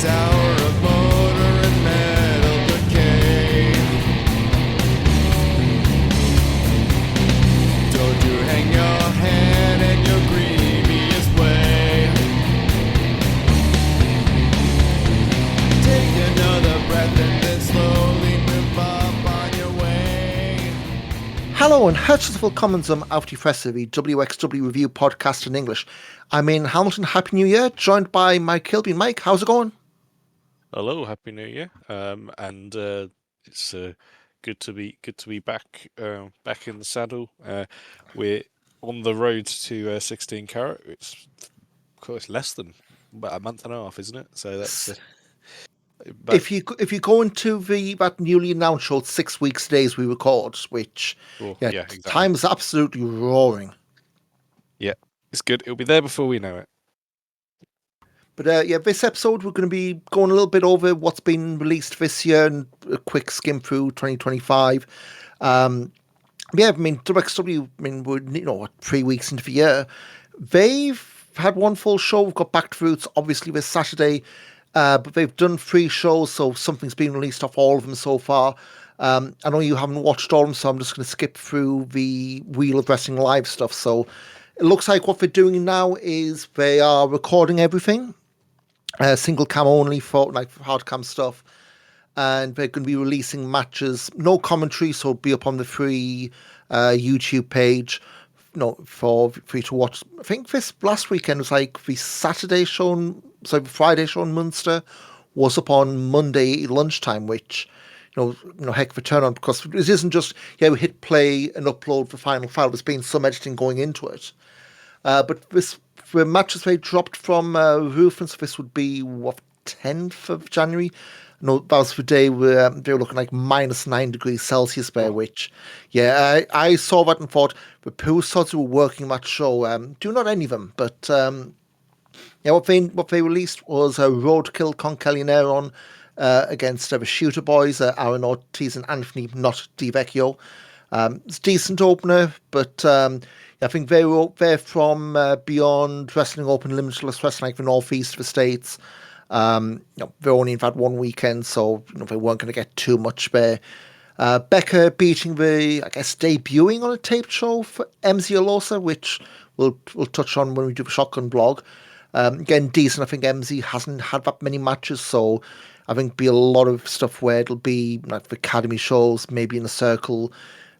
tower of motor and metal decay. Don't you hang your head in your greeniest way. Take another breath and then slowly move up on your way. Hello and herzlich willkommen zum Auf Die Fresse, the WXW review podcast in English. I'm in Hamilton. Happy New Year, joined by Mike Kilby. Mike, how's it going? Hello, Happy New Year. It's good to be back in the saddle. We're on the road to 16 carat. It's of course less than about a month and a half, isn't it? So that's If you go into that newly announced show, it's 6 weeks today as we record, which exactly. Time is absolutely roaring. Yeah, it's good. It'll be there before we know it. But this episode we're going to be going a little bit over what's been released this year and a quick skim through 2025. WXW, we're 3 weeks into the year. They've had one full show. We've got Back to Roots, obviously, this Saturday. But they've done 3 shows, so something's been released off all of them so far. I know you haven't watched all of them, so I'm just going to skip through the Wheel of Wrestling Live stuff. So it looks like what they're doing now is they are recording everything, single cam only for hard cam stuff, and they're going to be releasing matches, no commentary, so it'll be up on the free YouTube page. For you to watch. I think this last weekend was like the Friday show in Münster was up on Monday lunchtime, which heck of a turn on, because it isn't just we hit play and upload the final file. There's been some editing going into it. But the matches they dropped from Rüthen, so this would be 10th of January. No, that was the day where they were looking like -9 degrees Celsius there, which, I saw that and thought the poor sods who were working that show, do not any of them, but what they released was a Roadkill con Kelly and Aaron against the Shooter Boys, Aaron Ortiz and Anthony, not DiVecchio. It's a decent opener, but I think they're from Beyond Wrestling Open Limitless Wrestling, like the Northeast of the States. They only had one weekend, so they weren't going to get too much there. Becca beating debuting on a taped show for MZ Alosa, which we'll touch on when we do the Shotgun blog. Again, decent. I think MZ hasn't had that many matches, so I think be a lot of stuff where it'll be like the Academy shows, maybe in a circle,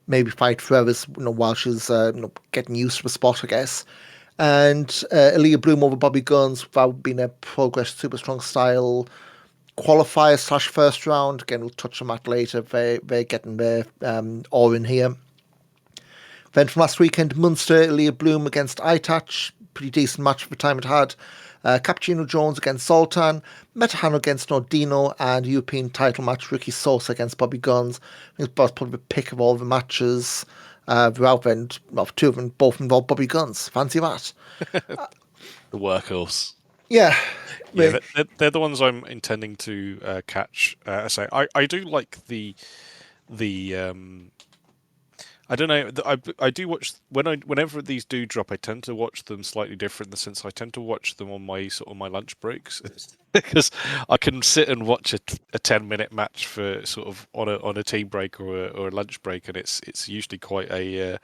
maybe fight forever, while she's getting used to the spot, I guess. And Aaliyah Bloom over Bobby Guns, that would be a Progress Super Strong Style qualifier / first round. Again, we'll touch on that later. They're getting their all in here. Then from last weekend, Munster, Aaliyah Bloom against Itach. Pretty decent match for the time it had. Cappuccino Jones against Zoltan, Metahano against Nordino, and European title match Ricky Sosa against Bobby Guns. I think that's probably the pick of all the matches. Throughout then, 2 of them both involved Bobby Guns. Fancy that. The workhorse. Yeah. They're the ones I'm intending to catch. I do like the I don't know. I do watch whenever these do drop. I tend to watch them slightly different in the sense I tend to watch them on my my lunch breaks because I can sit and watch a 10-minute match for sort of on a tea break or a lunch break, and it's usually quite a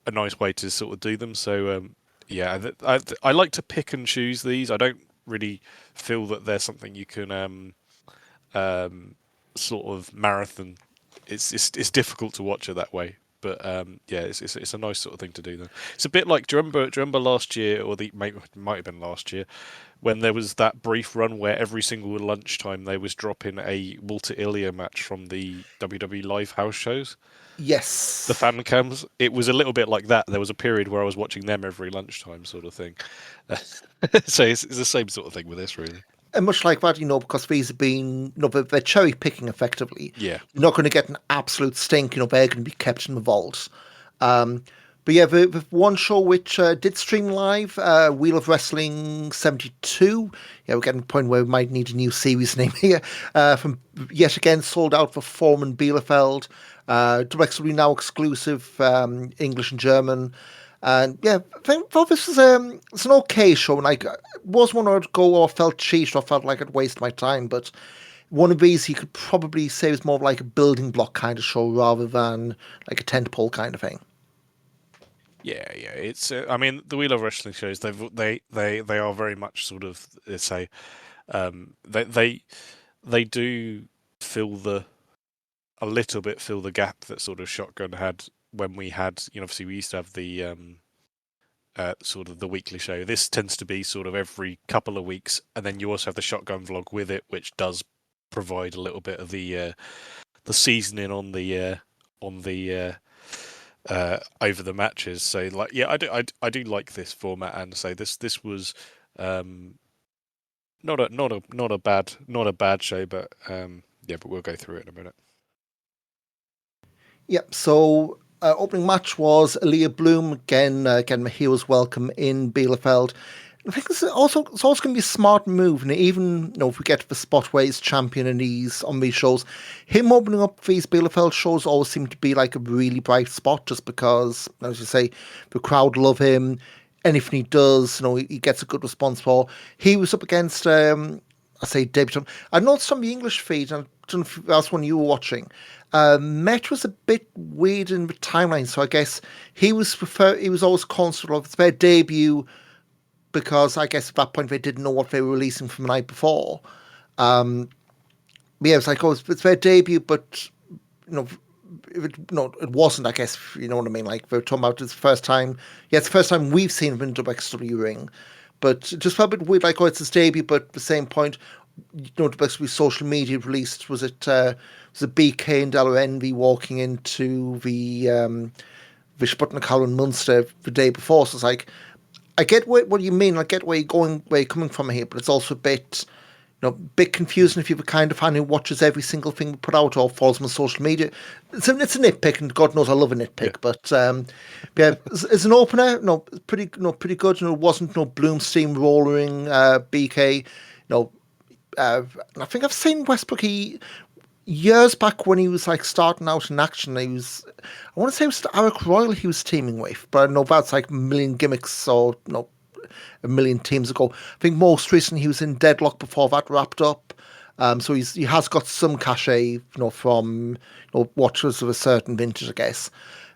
nice way to sort of do them. So I like to pick and choose these. I don't really feel that there's something you can sort of marathon. It's difficult to watch it that way, but it's a nice sort of thing to do. Then it's a bit like do you remember last year, or might have been last year, when there was that brief run where every single lunchtime they was dropping a Walter Ilya match from the WWE live house shows. Yes, the fan cams. It was a little bit like that. There was a period where I was watching them every lunchtime, sort of thing. So it's the same sort of thing with this, really. And much like that, because these have been, they're cherry picking effectively. Yeah. You're not going to get an absolute stink, they're going to be kept in the vault. But yeah, the one show which did stream live, Wheel of Wrestling 72. Yeah, we're getting to the point where we might need a new series name here. From yet again, sold out for Foreman Bielefeld. WXW now exclusive, English and German. And yeah, I think well, this is it's an okay show. Like, it was one I'd go or felt cheated or felt like I'd wasted my time, but one of these you could probably say is more of like a building block kind of show rather than like a tentpole kind of thing. Yeah, yeah. It's. I mean, the We Love Wrestling shows. They are very much sort of. Let's say, they do fill the a little bit fill the gap that sort of Shotgun had when we had. Obviously we used to have the sort of the weekly show. This tends to be sort of every couple of weeks, and then you also have the Shotgun vlog with it, which does provide a little bit of the seasoning on the over the matches. So like, yeah, I do like this format, and say this was um, not a bad show, but yeah, but we'll go through it in a minute. Yep. So opening match was Aaliyah Bloom again, getting my hero's welcome in Bielefeld. I think it's also going to be a smart move, and even if we get to the spot where he's champion and he's on these shows, him opening up these Bielefeld shows always seem to be like a really bright spot, just because, as you say, the crowd love him. Anything he does, he gets a good response for. He was up against, I say debutant. I noticed on the English feed, and I don't know if that's one you were watching. Met was a bit weird in the timeline, so I guess he was always constant of it's their debut because I guess at that point they didn't know what they were releasing from the night before. But yeah, it was like, oh, it's their debut, but you know, it wasn't. I guess you know what I mean. Like they were talking about it's the first time. Yeah, it's the first time we've seen him in WXW ring, but it just felt a bit weird. Like, oh, it's his debut, but at the same point, WXW social media released was it BK and Della Envy walking into the Rüthen and Münster the day before. So it's like, I get what you mean. I get where you're coming from here, but it's also a bit, bit confusing if you're the kind of fan who watches every single thing we put out or follows them on social media. It's a nitpick, and God knows I love a nitpick. Yeah. But yeah, as an opener, pretty good. It wasn't Bloom steamrolling BK. I think I've seen Westbrook. He years back when he was like starting out in action. I want to say it was Eric Royal he was teaming with, but I know that's like a million gimmicks or a million teams ago. I think most recently he was in Deadlock before that wrapped up. So he has got some cachet, from watchers of a certain vintage, I guess.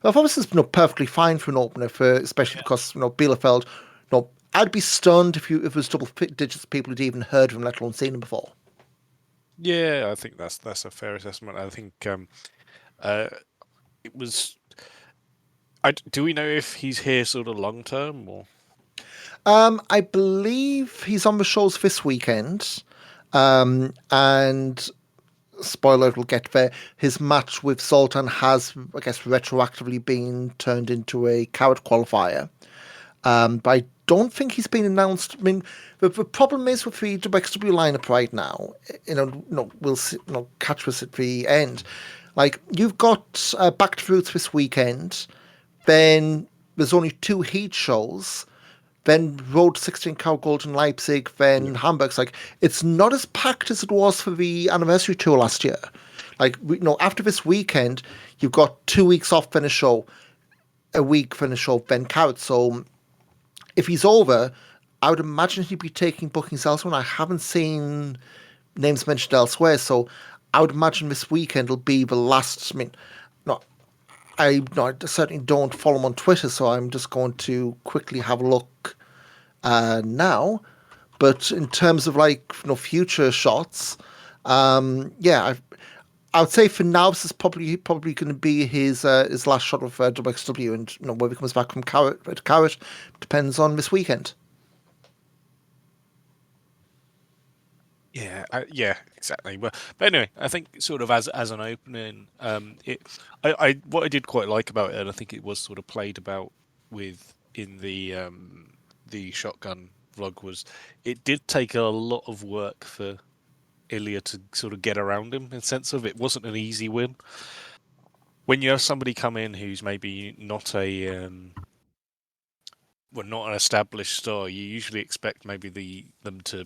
I thought this is perfectly fine for an opener, especially because Bielefeld. I'd be stunned if it was double digits people who'd even heard of him, let alone seen him before. Yeah, I think that's a fair assessment. I think it was. Do we know if he's here sort of long term or? I believe he's on the shows this weekend, and spoiler, we'll get there. His match with Zoltan has, I guess, retroactively been turned into a carrot qualifier. But I don't think he's been announced. I mean, the problem is with the WXW lineup right now. We'll see, catch us at the end. Like, you've got Back to the Roots this weekend. Then there's only 2 heat shows. Then Road 16 Cow Gold in Leipzig. Then Hamburg's like it's not as packed as it was for the anniversary tour last year. Like after this weekend, you've got 2 weeks off, then a show, a week, then a show, then Carrot. So if he's over, I would imagine he'd be taking bookings elsewhere. I haven't seen names mentioned elsewhere, so I would imagine this weekend will be the last. I mean, no, I certainly don't follow him on Twitter, so I'm just going to quickly have a look now. But in terms of future shots, yeah, I would say for now this is probably going to be his last shot of WXW, and whether he comes back from Carrot depends on this weekend. Yeah, exactly. But anyway, I think sort of as an opening, what I did quite like about it, and I think it was sort of played about with in the Shotgun vlog, was it did take a lot of work for Ilya to sort of get around him, in the sense of it wasn't an easy win. When you have somebody come in who's maybe not not an established star, you usually expect maybe them to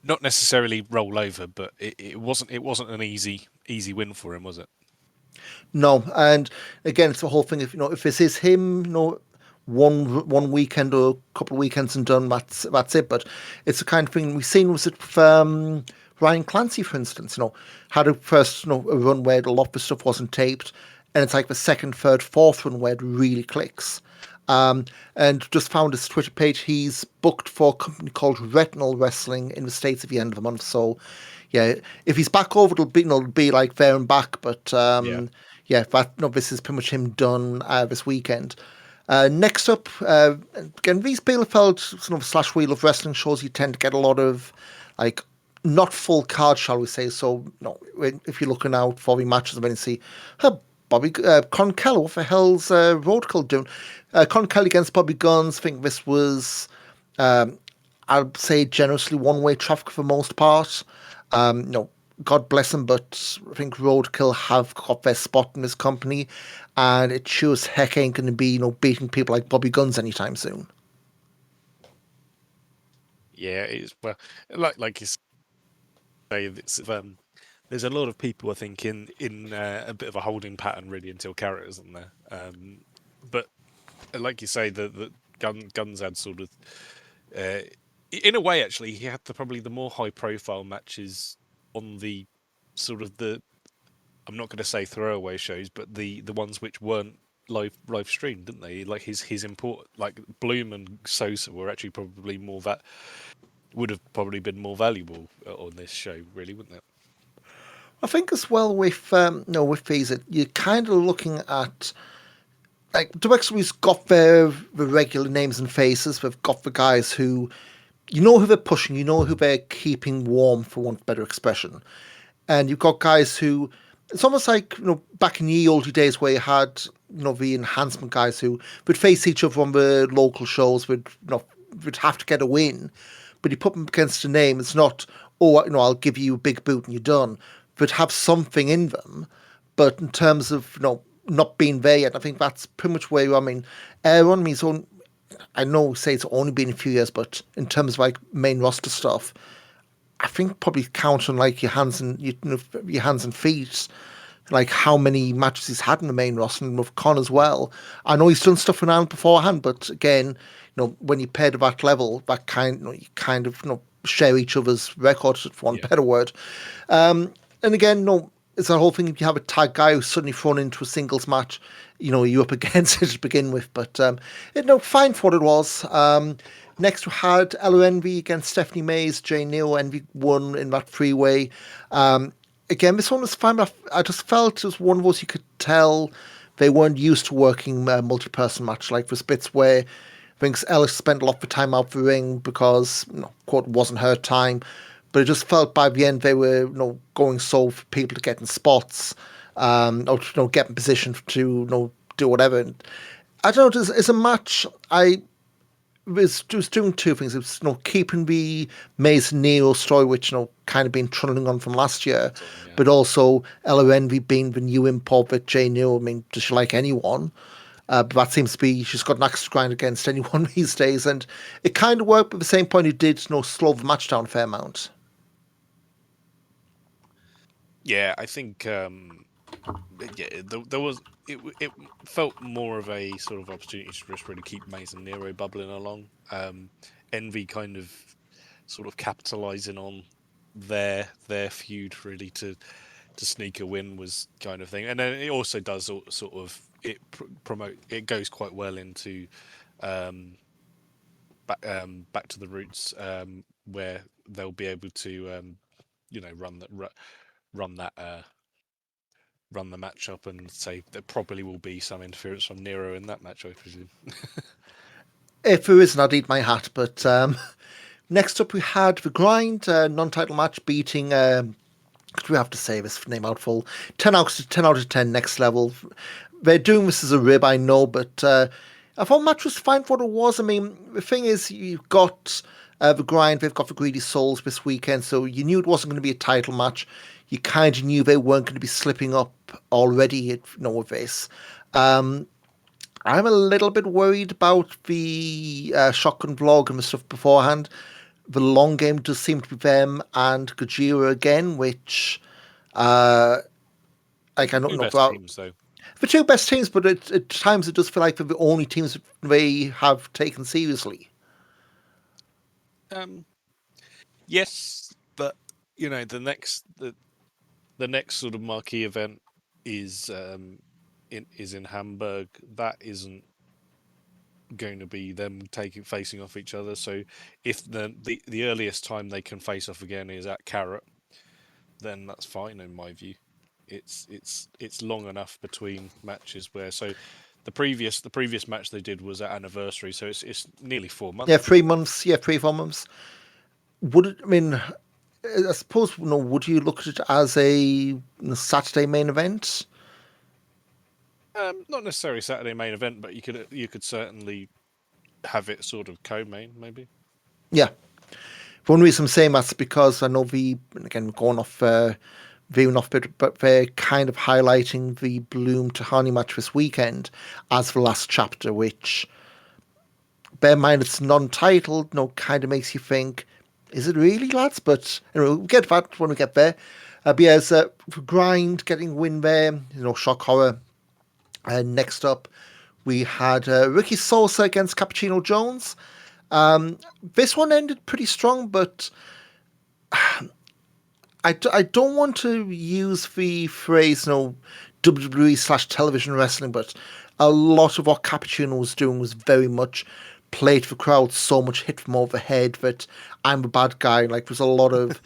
not necessarily roll over, but it wasn't an easy win for him, was it? No, and again, it's the whole thing. If this is him, one weekend or a couple of weekends and done, that's it. But it's the kind of thing we've seen. Was it with, Ryan Clancy, for instance? Had a first, a run where a lot of the stuff wasn't taped, and it's like the second, third, fourth run where it really clicks. And just found his Twitter page. He's booked for a company called Retinal Wrestling in the States at the end of the month. So, yeah, if he's back over, it'll be like there and back. But Yeah. yeah, this is pretty much him done this weekend. Next up, again, these Bielefeld sort of slash Wheel of Wrestling shows, you tend to get a lot of like not full card, shall we say? So, if you're looking out for the matches, when you see, Bobby Con Kelly, what the hell's Roadkill doing? Con Kelly against Bobby Guns. I think this was, I'd say, generously one-way traffic for the most part. God bless him, but I think Roadkill have got their spot in this company, and it sure as heck ain't going to be, beating people like Bobby Guns anytime soon. Yeah, it's well, like you say, there's a lot of people I think in a bit of a holding pattern really until Carrot isn't there. But like you say, the Guns had sort of, uh, in a way, actually, he had probably the more high profile matches on the sort of the, I'm not going to say throwaway shows, but the ones which weren't live streamed, didn't they? Like his import, like Bloom and Sosa were actually probably more that would have probably been more valuable on this show, really, wouldn't it? I think as well with with these, you're kind of looking at like WXW's got the regular names and faces. They've got the guys who who they're pushing, who they're keeping warm, for want of a better expression. And you've got guys who, it's almost like, back in the old days where you had, the enhancement guys who would face each other on the local shows, would have to get a win. But you put them against a name, it's not, oh, I'll give you a big boot and you're done. But have something in them. But in terms of, not being there yet, I think that's pretty much where Aaron, he's on, I know say it's only been a few years, but in terms of like main roster stuff, I think probably count on like your hands and your hands and feet, like how many matches he's had in the main roster, and with Con as well. I know he's done stuff with Alan beforehand, but again, when you pair to that level, that you kind of share each other's records, for one better word. And again, it's that whole thing. If you have a tag guy who's suddenly thrown into a singles match, you're up against it to begin with. But fine for what it was. Next, we had Ella Envy against Stephanie Mays. Jay Neo. Envy won in that freeway. Again, this one was fine. I just felt it was one of those you could tell they weren't used to working a multi-person match. Like there's bits where I think Ella spent a lot of time out the ring because, quote, wasn't her time. But it just felt by the end they were, going so for people to get in spots, or get in position to, do whatever. And I don't know. It's a match. I was doing two things. It was, keeping the Maze Neo story, which kind of been trundling on from last year, but also Ella Envy being the new import with Jay Neo. I mean, does she like anyone? But that seems to be, she's got an axe to grind against anyone these days, and it kind of worked. But at the same point, it did slow the match down a fair amount. Yeah, I think there was it felt more of a sort of opportunity to just really keep Maze and Nero bubbling along. Envy kind of sort of capitalizing on their feud really to sneak a win was kind of thing, and then it also does sort of promote. It goes quite well into back to the roots, where they'll be able to run that run the match up and say there probably will be some interference from Nero in that match, I presume. If there isn't, I'd eat my hat. But next up, we had the Grind non-title match beating. We have to say this name out full. 10 out of 10 next level. They're doing this as a rib, I know, but I thought the match was fine for what it was. I mean, the thing is, you've got the Grind, they've got the Greedy Souls this weekend, so you knew it wasn't going to be a title match. You kind of knew they weren't going to be slipping up already with this. I'm a little bit worried about the Shotgun vlog and the stuff beforehand. The long game does seem to be them and Gojira again, which Like I don't Two know best teams though. the two best teams, but at times it does feel like they're the only teams that they have taken seriously. Um, yes, but the next sort of marquee event is in Hamburg. That isn't going to be them facing off each other. So if the earliest time they can face off again is at Carrot, then that's fine in my view. It's long enough between matches where the previous match they did was at Anniversary, so it's nearly 4 months. Yeah, 3 months. Yeah, 3 4 months. Would it? I mean, I suppose would you look at it as a Saturday main event? Not necessarily Saturday main event, but you could certainly have it sort of co-main maybe. Yeah. One reason I'm saying that's because I know again we're going off veering off a bit, but they're kind of highlighting the Bloom to Harney match this weekend as the last chapter, which, bear in mind, it's non-titled. Kind of makes you think, is it really, lads? But we'll get to that when we get there. But yeah, it's Grind getting a win there. Shock horror. And next up, we had Ricky Sosa against Cappuccino Jones. This one ended pretty strong, but I don't want to use the phrase, WWE/television wrestling, but a lot of what Cappuccino was doing was very much played for crowd, so much hit from overhead that I'm a bad guy. Like, there's a lot of,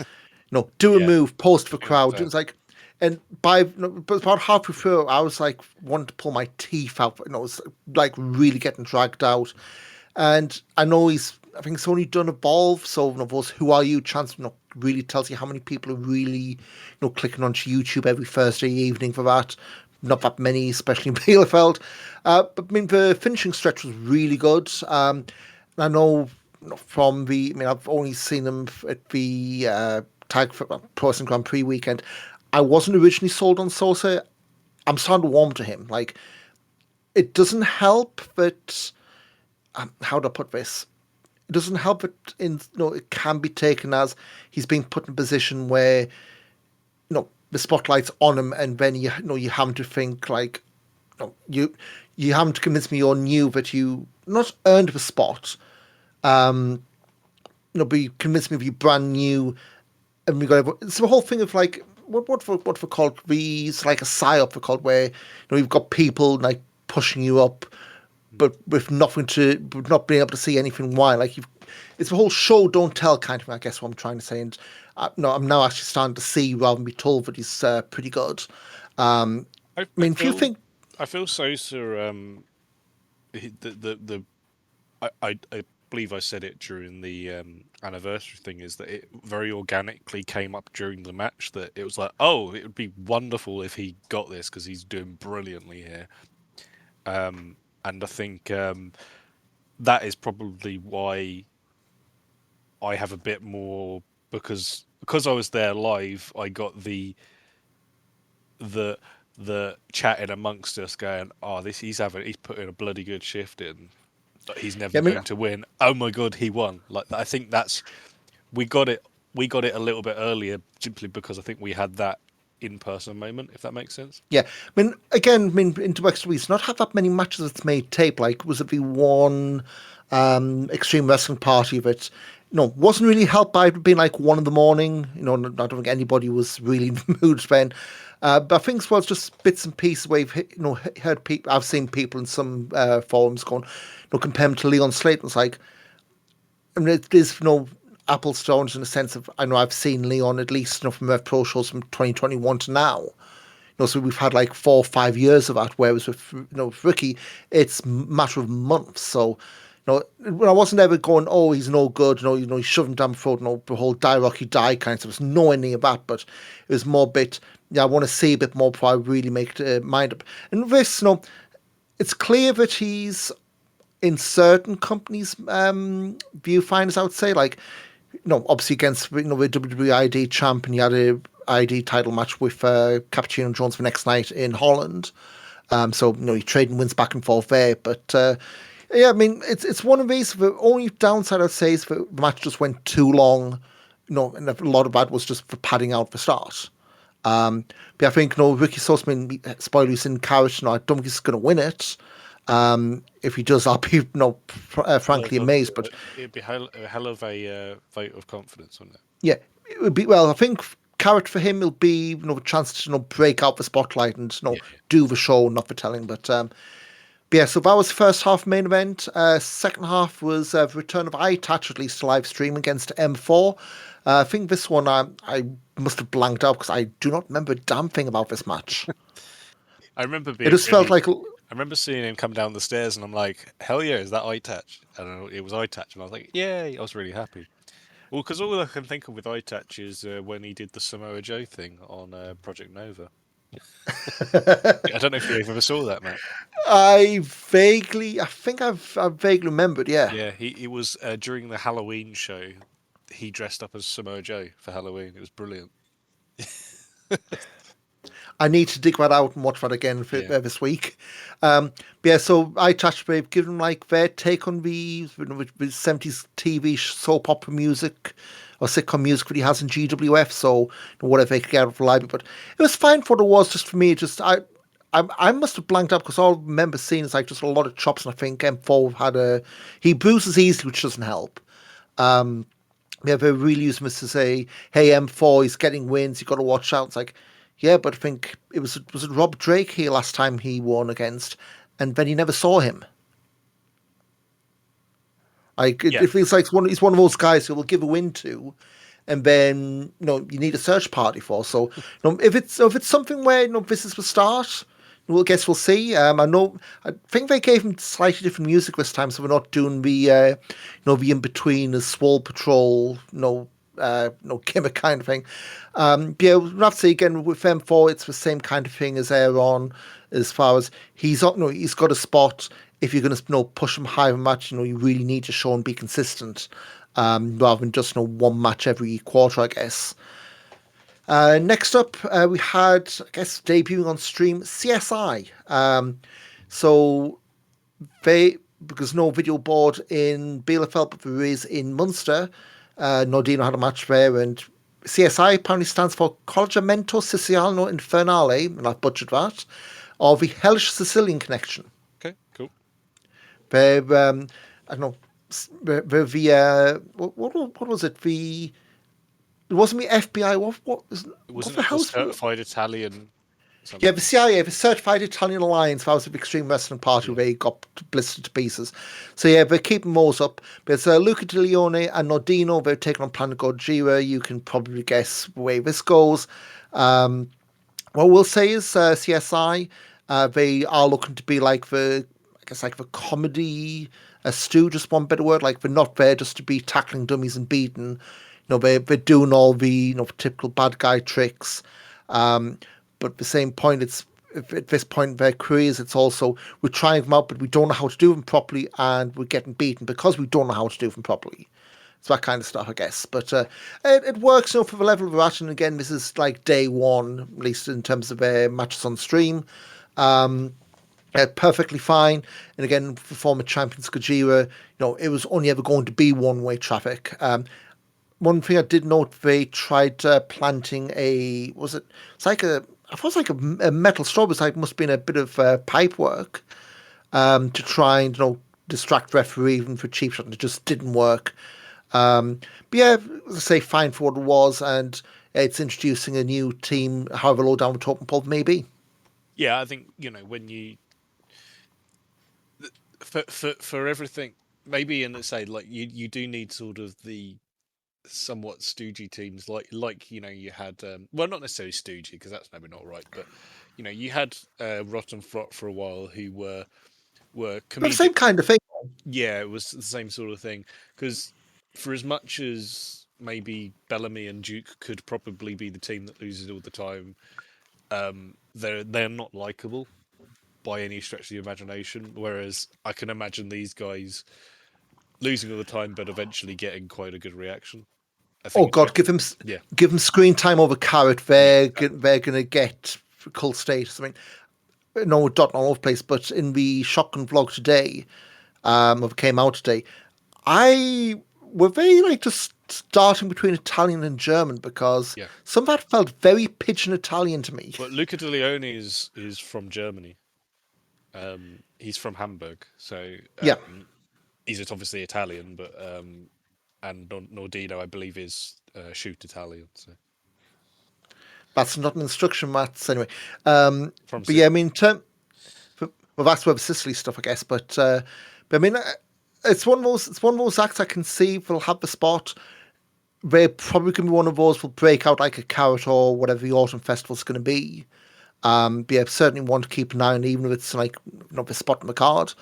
do a Yeah. move, post for crowd. 100%. It was like, and but about halfway through, I was like, wanting to pull my teeth out. It was like really getting dragged out. And I know I think it's only done Evolve, so of course, Who Are You? Chance really tells you how many people are really, clicking onto YouTube every Thursday evening for that. Not that many, especially in Bielefeld. But I mean, the finishing stretch was really good. I know I've only seen them at the Tag for Pro Wrestling Grand Prix weekend. I wasn't originally sold on Sosa. I'm starting to warm to him. Like, it doesn't help that. How do I put this? It doesn't help that it can be taken as he's being put in a position where the spotlight's on him, and then you have to think like you haven't convinced me you're new, that you not earned the spot, but you convinced me of you brand new, and we got it's the whole thing of like what for called these like a psyop for called where you've got people like pushing you up, but with not being able to see anything why. Like it's the whole show don't tell kind of thing, I guess what I'm trying to say. And I'm now actually starting to see rather than be told that he's pretty good. I mean, if you think, I feel Sosa. I believe I said it during the anniversary thing, is that it very organically came up during the match that it was like, oh, it would be wonderful if he got this because he's doing brilliantly here. And I think that is probably why I have a bit more, because I was there live. I got the chatting amongst us going, oh, he's putting a bloody good shift in. But he's never going to win. Oh my god, he won! Like, I think we got it a little bit earlier simply because I think we had that in-person moment, if that makes sense. yeah. I mean, again, into WXW, not had that many matches that's made tape. Like, was it the one Extreme Wrestling Party that wasn't really helped by it being like 1 a.m. I don't think anybody was really in the mood then. But I think it was just bits and pieces where heard people. I've seen people in some forums going, compare him to Leon Slayton. It's like, I mean, it is apples to oranges in the sense of, I know I've seen Leon at least from Rev Pro shows from 2021 to now. So we've had like 4 or 5 years of that. Whereas with Ricky, it's a matter of months. So. When I wasn't ever going, oh, he's no good, he's shoving down the throat, the whole die Rocky die kind of stuff. It's no any of that, but it was more a bit, I want to see a bit more before I really make the mind up. And this, it's clear that he's in certain companies' viewfinders, I would say, like, obviously against, the WWE ID champ, and he had a ID title match with Cappuccino Jones the next night in Holland. So, he trading wins back and forth there, but, yeah, I mean, it's one of these. The only downside I'd say is that the match just went too long, and a lot of that was just for padding out the start. But I think, Ricky Sussman, spoilers in Carrot, I don't think he's going to win it. If he does, I'll be, frankly amazed. But it'd be a hell of a vote of confidence, wouldn't it? yeah, it would be, well, I think Carrot for him will be, a chance to, break out the spotlight and, Yeah. do the show, not for telling. But yeah, so that was the first half main event. Second half was the return of Eye Touch, at least to live stream against M4. I think this one I must have blanked out because I do not remember a damn thing about this match. I remember It just felt like, I remember seeing him come down the stairs, and I'm like, "Hell yeah, is that Eye Touch?" And it was Eye Touch, and I was like, "Yay!" I was really happy. Well, because all I can think of with Eye Touch is when he did the Samoa Joe thing on Project Nova. I don't know if you ever saw that, Matt. I think I've vaguely remembered, yeah. Yeah, he was during the Halloween show. He dressed up as Samoa Joe for Halloween. It was brilliant. I need to dig that out and watch that again this week. But yeah, so I touched they've given like their take on the 70s TV soap opera music or sitcom music that he has in GWF. So whatever they could get out of the library, but it was fine for what it was. Just for me, I must have blanked out because all I remember seeing is like just a lot of chops, and I think M4 had he bruises easily, which doesn't help. Yeah, they really used this to say, "Hey, M4, he's getting wins. You got to watch out." It's like, yeah, but I think was it Rob Drake here last time he won against, and then he never saw him. Like it feels like he's one of those guys who will give a win to, and then you need a search party for. So if it's something where this is the start, we'll see. I think they gave him slightly different music this time, so we're not doing the the in between the Swole Patrol gimmick kind of thing. Yeah, we'll have to see again with M4. It's the same kind of thing as Aaron, as far as he's up. He's got a spot. If you're going to push him higher match, you really need to show and be consistent, rather than just one match every quarter, I guess. Next up, we had, I guess, debuting on stream, CSI. So because no video board in Bielefeld, but there is in Munster. Nordino had a match there, and CSI apparently stands for Collegamento Siciliano Infernale, and I've butchered that, or the Hellish Sicilian Connection. Okay, cool. They're, I don't know, they're the, what was it? It wasn't the FBI. What wasn't the it hell's certified Italian? Something? Yeah, the CIA, the Certified Italian Alliance, that was the Extreme Wrestling Party where he got blistered to pieces. So yeah, they're keeping those up. There's Luca De Leone and Nordino. They're taking on Planet Gojira. You can probably guess the way this goes. What we'll say is CSI, they are looking to be like the comedy stew, just one better word. Like they're not there just to be tackling dummies and beating. They're doing all the typical bad guy tricks. But at the same point, it's at this point in their careers, it's also we're trying them out, but we don't know how to do them properly, and we're getting beaten because we don't know how to do them properly. So that kind of stuff, I guess. But it works for the level of action. Again, this is like day one, at least in terms of matches on stream. Perfectly fine. And again, for former champions Gojira, it was only ever going to be one-way traffic. One thing I did note, they tried planting I thought it was like a metal straw. It was like, must have been a bit of pipe work to try and, distract referee even for cheap shot. And it just didn't work. But yeah, as I say, fine for what it was. And it's introducing a new team, however low down the totem pole may be. Yeah, I think, when you... For everything, maybe, and let's say, like, you do need sort of the somewhat stoogey teams like you had well, not necessarily stoogey because that's maybe not right, but you had Rotten Frot for a while who were comedic. But the same kind of thing. Yeah, it was the same sort of thing, because for as much as maybe Bellamy and Duke could probably be the team that loses all the time, they're not likable by any stretch of the imagination, whereas I can imagine these guys losing all the time but eventually getting quite a good reaction. Oh God, give them screen time over Carrot. They're going to get cult status. I mean, no, not all over the place, but in the Shotgun vlog today, came out today, I we're very like just starting between Italian and German because Yeah. some of that felt very pigeon Italian to me. But Luca De Leone is from Germany. He's from Hamburg, so Yeah. he's obviously Italian, but and Nordino, I believe, is shoot Italian. So That's not an instruction, Mats. Anyway, from but yeah, I Sicily. mean, well, that's where the Sicily stuff, I guess. But I mean, it's one of those acts I can see will have the spot. They're probably going to be one of those will break out like a carrot or whatever the autumn festival's going to be. But yeah, certainly want to keep an eye on, even if it's like not the spot on the card.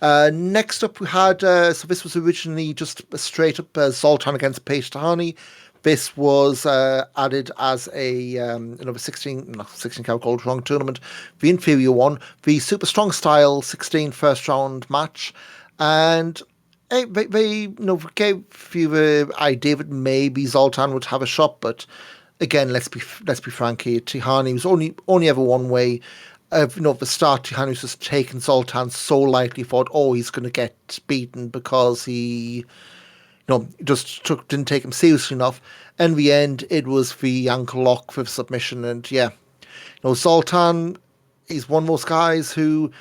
Next up, we had so this was originally just a straight up Zoltan against Paige Tahani. This was added as a another 16 karat gold wrong tournament, the inferior one, the super strong style 16 first round match, and they gave you the idea that maybe Zoltan would have a shot, but again, let's be frank here. Tihani was only ever one way. At the start, Tihani was just taking Zoltan so lightly. Thought, oh, he's going to get beaten because he, didn't take him seriously enough. In the end, it was the ankle lock for submission, and yeah, Zoltan is one of those guys who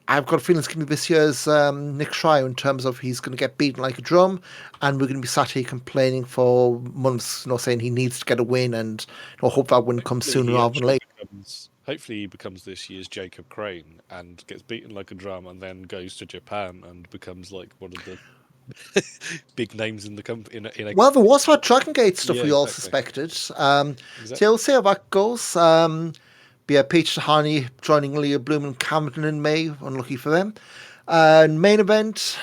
I've got a feeling it's going to be this year's Nick Schreier in terms of he's going to get beaten like a drum, and we're going to be sat here complaining for months, saying he needs to get a win, and hope that win comes sooner rather than later. Hopefully, he becomes this year's Jacob Crane and gets beaten like a drum, and then goes to Japan and becomes like one of the big names in the company. Well, there was that Dragon Gate stuff Yeah, we all exactly. suspected. So we'll see how that goes. But yeah, Peach Tahani joining Leah Bloom and Camden in May. Unlucky for them. And main event,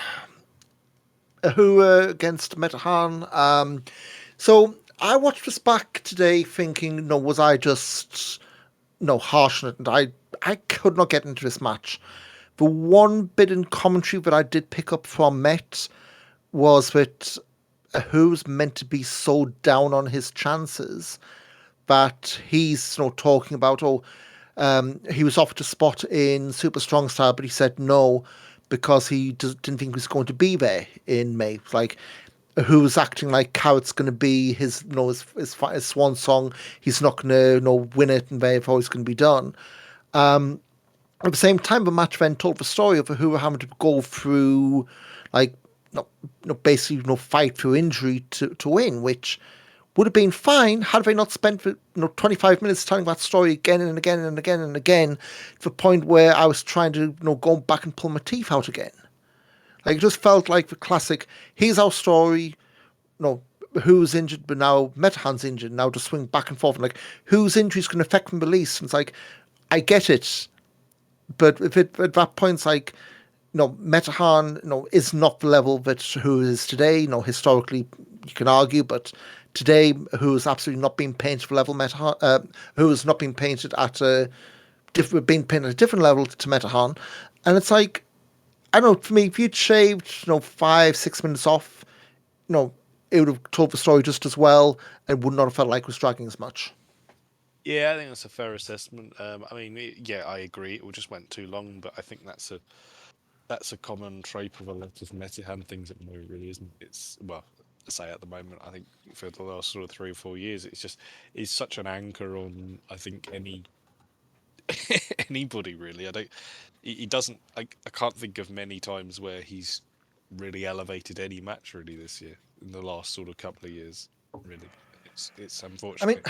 Ahura against Metahan. So I watched this back today thinking, was I just harsh on it? And I could not get into this match. The one bit in commentary that I did pick up from Met was that Ahura's meant to be so down on his chances that he's talking about, he was offered a spot in Super Strong Style, but he said no because he didn't think he was going to be there in May. Like, who's acting like Carrot's going to be his, his swan song. He's not going to, win it, and therefore it's going to be done. At the same time, the match then told the story of who were having to go through, like, basically, fight through injury to win, which would have been fine had they not spent 25 minutes telling that story again and again and again and again, to the point where I was trying to go back and pull my teeth out again. Like, it just felt like the classic, here's our story, who's injured, but now Metahan's injured, now just swing back and forth, and like, whose injury is going to affect them the least? And it's like, I get it, but if it, at that point, it's like, Metahan, is not the level that who is today. Historically, you can argue, but today, who is absolutely not being painted for level Metahan, who has not been painted at a different level to Metahan, and it's like, I don't know. For me, if you'd shaved, 5-6 minutes off, it would have told the story just as well, and would not have felt like it was dragging as much. Yeah, I think that's a fair assessment. I mean, I agree. It just went too long, but I think that's a common trope of a lot of Metahan things at the moment, really, isn't it? It's, well, I say at the moment, I think for the last sort of 3 or 4 years, it's such an anchor on, I think, anybody really. He doesn't, I can't think of many times where he's really elevated any match really this year in the last sort of couple of years, really. It's I unfortunate. mean,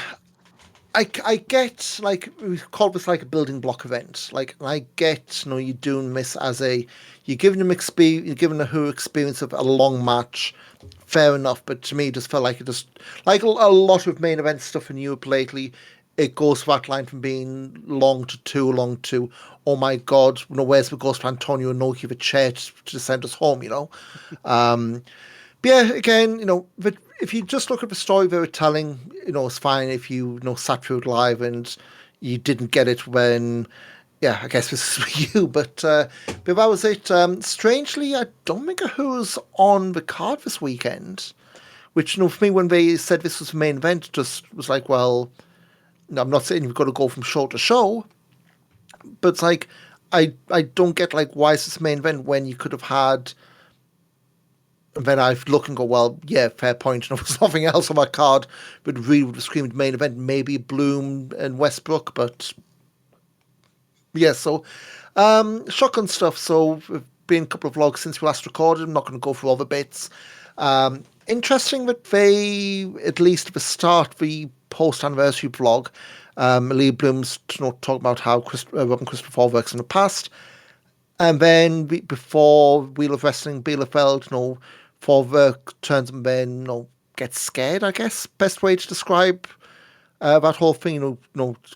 I get, like, we call this like a building block event. Like, I get, you're doing this as you're giving them experience, you're giving who experience of a long match. Fair enough, but to me, it just felt like it just, like a lot of main event stuff in Europe lately, it goes that line from being long to too long to, oh my God, where's the ghost of Antonio Inoki with a chair to send us home, But yeah, again, but if you just look at the story they were telling, it's fine if you, sat through it live and you didn't get it when, yeah, I guess this is for you, but that was it. Strangely, I don't think who was on the card this weekend, which, for me, when they said this was the main event, it just was like, well, I'm not saying you've got to go from show to show, but it's like, I don't get, like, why is this main event when you could have had And then I've looked and go, well, yeah, fair point. And there was nothing else on my card, but really would have screamed main event, maybe Bloom and Westbrook, but yeah, so shotgun stuff. So it's been a couple of vlogs since we last recorded. I'm not going to go through all the bits. Interesting that they, at least at the start, the post-anniversary vlog, Lee Bloom's talking about how Robin Christopher works in the past. And then before Wheel of Wrestling, Bielefeld, Forwerk turns and then, gets scared, I guess, best way to describe that whole thing,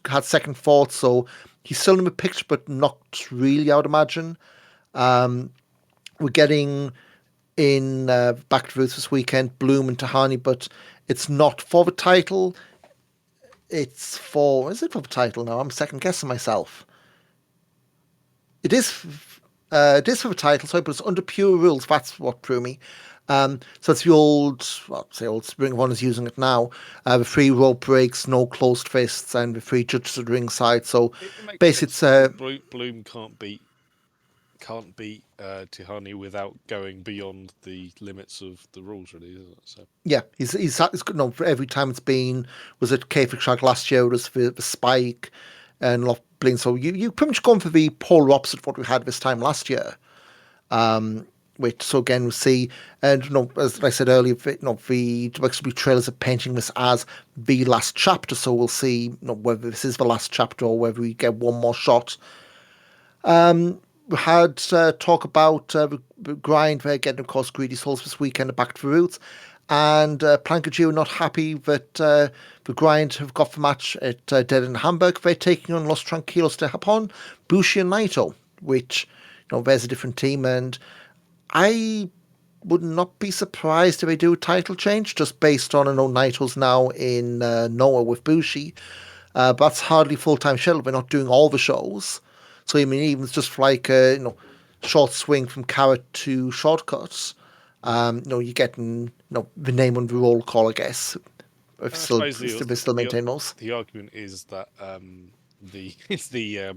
had second thoughts. So he's still in the picture, but not really, I would imagine. We're getting in Back to Roots this weekend, Bloom and Tahani, but it's not for the title. Is it for the title now? I'm second guessing myself. It is for the title, sorry, but it's under pure rules. That's what threw me. So it's the old, well, say old Ring of Honor is using it now. The free rope breaks, no closed fists, and the free judges at ringside. So It makes basically, sense. Bloom can't beat Tihani without going beyond the limits of the rules, really, isn't it? So yeah, he's good. No, for every time it's been, was it K-Fix Shark last year? Was the spike and lot bling. So you pretty much gone for the polar opposite of what we had this time last year. Which, so again, we see, and as I said earlier, the WXW trailers are painting this as the last chapter. So we'll see, whether this is the last chapter or whether we get one more shot. We had talk about the grind. They're getting, of course, Greedy Souls this weekend at Back to the Roots. And Plankagew not happy that the grind have got the match at Dead in Hamburg. They're taking on Los Tranquilos de Japón, Bushi and Naito, which, there's a different team. And I would not be surprised if they do a title change, just based on, I know Naito's now in Noah with Bushi. But that's hardly full-time schedule. We're not doing all the shows. So, I mean, even just like a, short swing from carrot to shortcuts, you're getting, the name on the roll call, I guess. If I still, suppose if they still maintain those. the argument is that it's the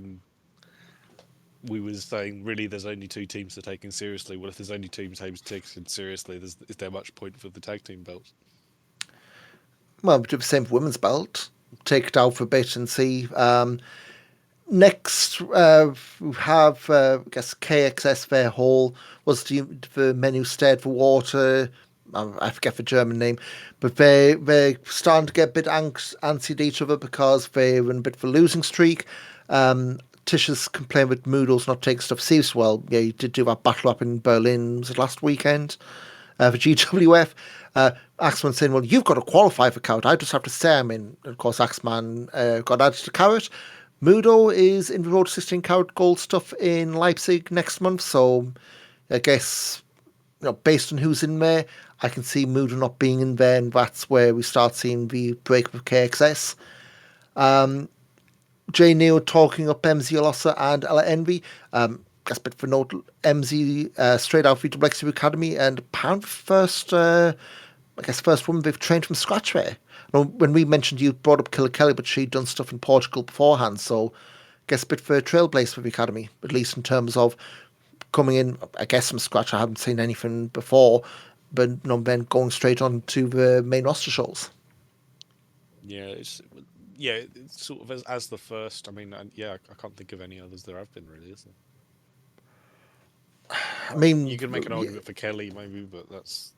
we were saying really there's only two teams to taken seriously. Well, if there's only two teams taken seriously, is there much point for the tag team belts? Well, we do the same for women's belt. Take it out for a bit and see. Next, we have, I guess, KXS Fair Hall was the menu stayed for water. I forget the German name, but they're starting to get a bit antsy at each other because they're in a bit of a losing streak. Tisha's complained with Moodle's not taking stuff serious. Well, yeah, you did do that battle up in Berlin, was it last weekend, for GWF. Axeman saying, well, you've got to qualify for Carrot. I just have to say I'm in. And of course, Axeman got added to Carrot. Mudo is in the Road to 16 Carat Gold stuff in Leipzig next month, so I guess, based on who's in there, I can see Mudo not being in there, and that's where we start seeing the breakup of KXS. Jay Neal talking up MZ Alossa and Ella Envy. Guess a bit for note, MZ straight out of the WXW Academy, and apparently first woman they've trained from scratch there. When we mentioned, you brought up Killer Kelly, but she'd done stuff in Portugal beforehand, so I guess a bit for a trailblazer for the Academy, at least in terms of coming in, I guess, from scratch. I haven't seen anything before, but then going straight on to the main roster shows. Yeah, it's sort of as the first. I mean, I can't think of any others there have been, really, is there? I mean, You could make an argument for Kelly, maybe, but that's...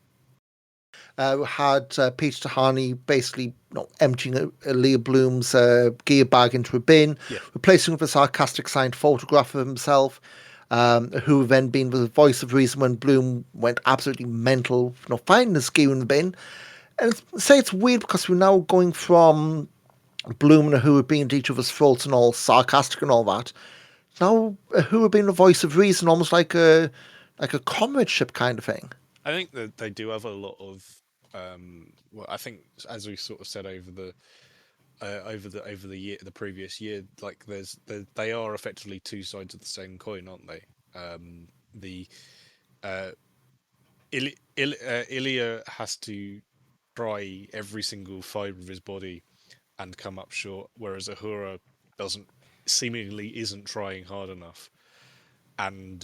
We had Peter Tahani basically emptying Leah Bloom's gear bag into a bin, replacing it with a sarcastic signed photograph of himself, who then been the voice of reason when Bloom went absolutely mental, finding his gear in the bin. And it's weird because we're now going from Bloom and Who being at each other's throats and all sarcastic and all that. Now Who being the voice of reason, almost like a comradeship kind of thing. I think that they do have a lot of. Well, I think as we sort of said over the year, the previous year, like they are effectively two sides of the same coin, aren't they? Ilya has to try every single fibre of his body and come up short, whereas Ahura seemingly isn't trying hard enough, and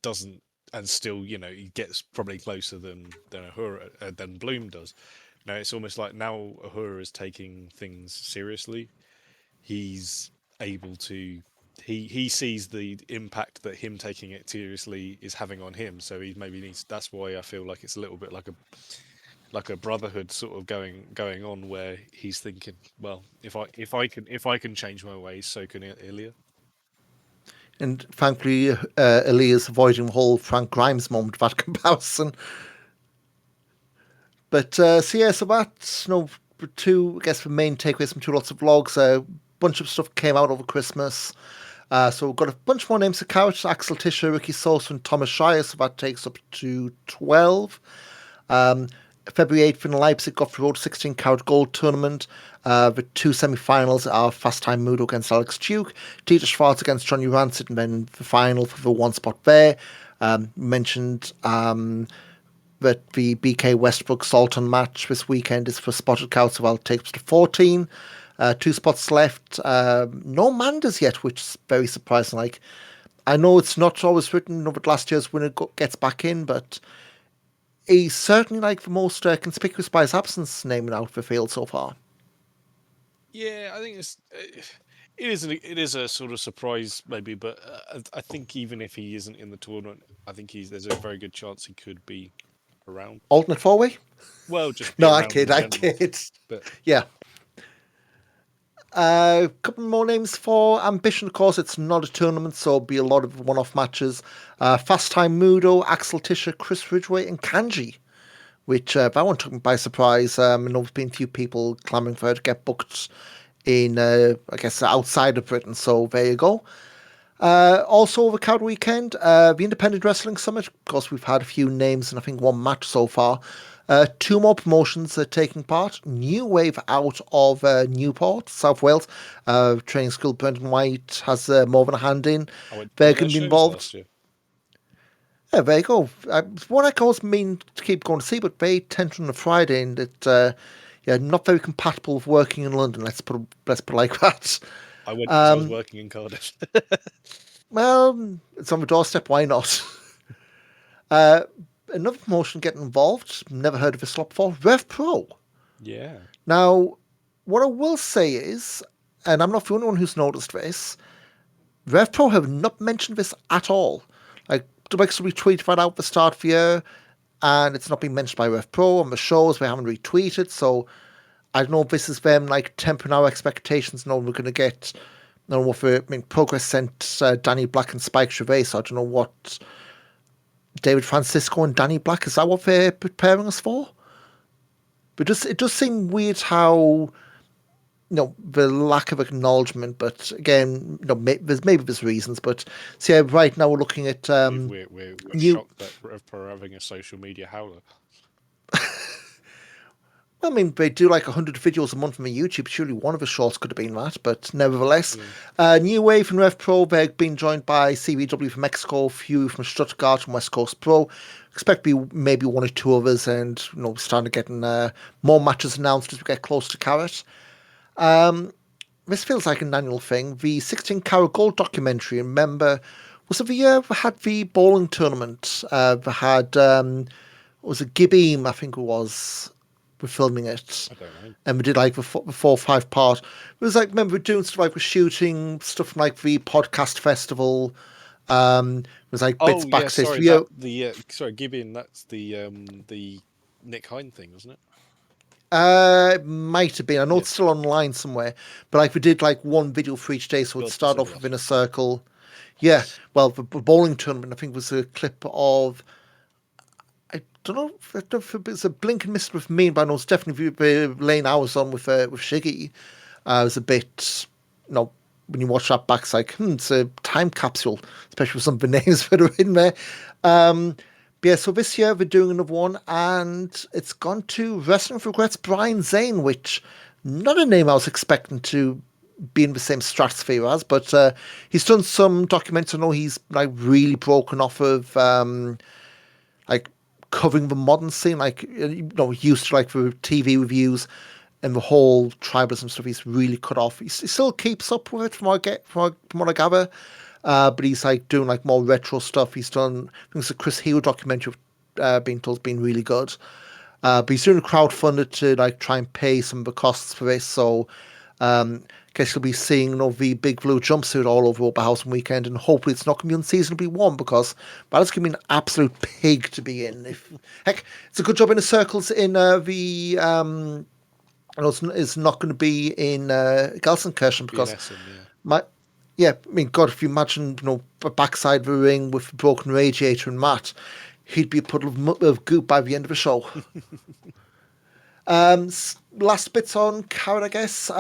doesn't and still, he gets probably closer than Ahura, than Bloom does. Now it's almost like now Ahura is taking things seriously. He's able to. He sees the impact that him taking it seriously is having on him. So he maybe needs. That's why I feel like it's a little bit like a brotherhood sort of going on, where he's thinking, well, if I can change my ways, so can Ilya. And thankfully, Elia's avoiding the whole Frank Grimes moment of that comparison. But so yeah, so that's two, I guess, the main takeaways from two lots of vlogs. A bunch of stuff came out over Christmas. So we've got a bunch more names to count: Axel Tischer, Ricky Sosa, and Thomas Shire. So that takes up to 12. February 8th in Leipzig, Godfrey Road 16 Carat Gold Tournament. The two semi-finals are Fast Time Mudo against Alex Duke, Dieter Schwarz against Johnny Rancid, and then the final for the one spot there. Mentioned that the BK Westbrook Sultan match this weekend is for Spotted Cow, so that'll take us to 14. 2 spots left. No Manders yet, which is very surprising. Like, I know it's not always written that last year's winner gets back in, but he's certainly like the most conspicuous by his absence naming out the field so far. Yeah, I think it is a sort of surprise maybe, but I think even if he isn't in the tournament, I think there's a very good chance he could be around. Alternate four-way? Well, just be No, I around kid, in I general. kid. But Yeah. A couple more names for Ambition. Of course, it's not a tournament, so it'll be a lot of one-off matches. Fast Time Mudo, Axel Tischer, Chris Ridgway, and Kanji, which that one took me by surprise. I know there's been a few people clamouring for her to get booked in, I guess, outside of Britain, so there you go. Also over Card Weekend, the Independent Wrestling Summit. Of course, we've had a few names and I think one match so far. 2 more promotions are taking part. New Wave out of Newport, South Wales. Training school Brendan White has more than a hand in. I went to They're one of going their to be shows involved. last year. Yeah, there you go. One I always mean to keep going to see, but they tend to on a Friday, and it, not very compatible with working in London. Let's put it like that. I went because I was working in Cardiff. Well, it's on the doorstep. Why not? Another promotion getting involved. Never heard of this slot before. Rev Pro. Yeah. Now, what I will say is, and I'm not the only one who's noticed this, Rev Pro have not mentioned this at all. Like, Debex retweeted that out at the start of the year, and it's not been mentioned by Rev Pro on the shows. We haven't retweeted, so I don't know if this is them like tempering our expectations, knowing we're going to get. I don't know if Progress sent Danny Black and Spike Gervais, so I don't know what David Francisco and Danny Black, is that what they're preparing us for? But it does seem weird how, the lack of acknowledgement, but again, there's reasons, but so yeah, right now we're looking at We're shocked that Rev Pro are having a social media howler. I mean, they do like 100 videos a month from YouTube. Surely one of the shorts could have been that, but nevertheless. New Wave and Rev Pro, they've been joined by CBW from Mexico, Fury from Stuttgart and West Coast Pro. Expect to be maybe 1 or 2 others, and starting getting more matches announced as we get close to Carat. This feels like an annual thing. The 16 Carat Gold documentary, remember, was it the year we had the bowling tournament? They had, was it Gibbeam, I think it was. We're filming it. I don't know. And we did like the 4 or 5 part. It was like, remember, we're doing stuff like we're shooting stuff from like the podcast festival. It was like bits backstage. Sorry, Gibeon. That's the Nick Hine thing, wasn't it? It might have been. I know it's still online somewhere. But like we did like one video for each day, so it'd start off within a circle. Yeah. Well, the bowling tournament, I think, was a clip of. I don't know if it's a blink and miss with me, but I know it's definitely laying hours on with Shiggy. It was a bit, when you watch that back, it's like, it's a time capsule, especially with some of the names that are in there. But yeah, so this year we're doing another one, and it's gone to Wrestling for Regrets Brian Zane, which not a name I was expecting to be in the same stratosphere as, but he's done some documents. I know he's like really broken off of like covering the modern scene, like used to like for TV reviews and the whole tribalism stuff. He's really cut off. He still keeps up with it from what I gather. but he's like doing like more retro stuff. He's done, I think it's a Chris Hero documentary, being told has been really good. But he's doing a crowdfunder to like try and pay some of the costs for this. So guess you'll be seeing, the big blue jumpsuit all over Opera House on weekend, and hopefully it's not going to be unseasonably warm, because that's going to be an absolute pig to be in. Heck, it's a good job in the circles in the. I know it's not going to be in Gelsenkirchen, because BNS, yeah. my. Yeah, I mean, God, if you imagine, a backside of the ring with a broken radiator and mat, he'd be a puddle of goop by the end of the show. Last bits on Karen, I guess.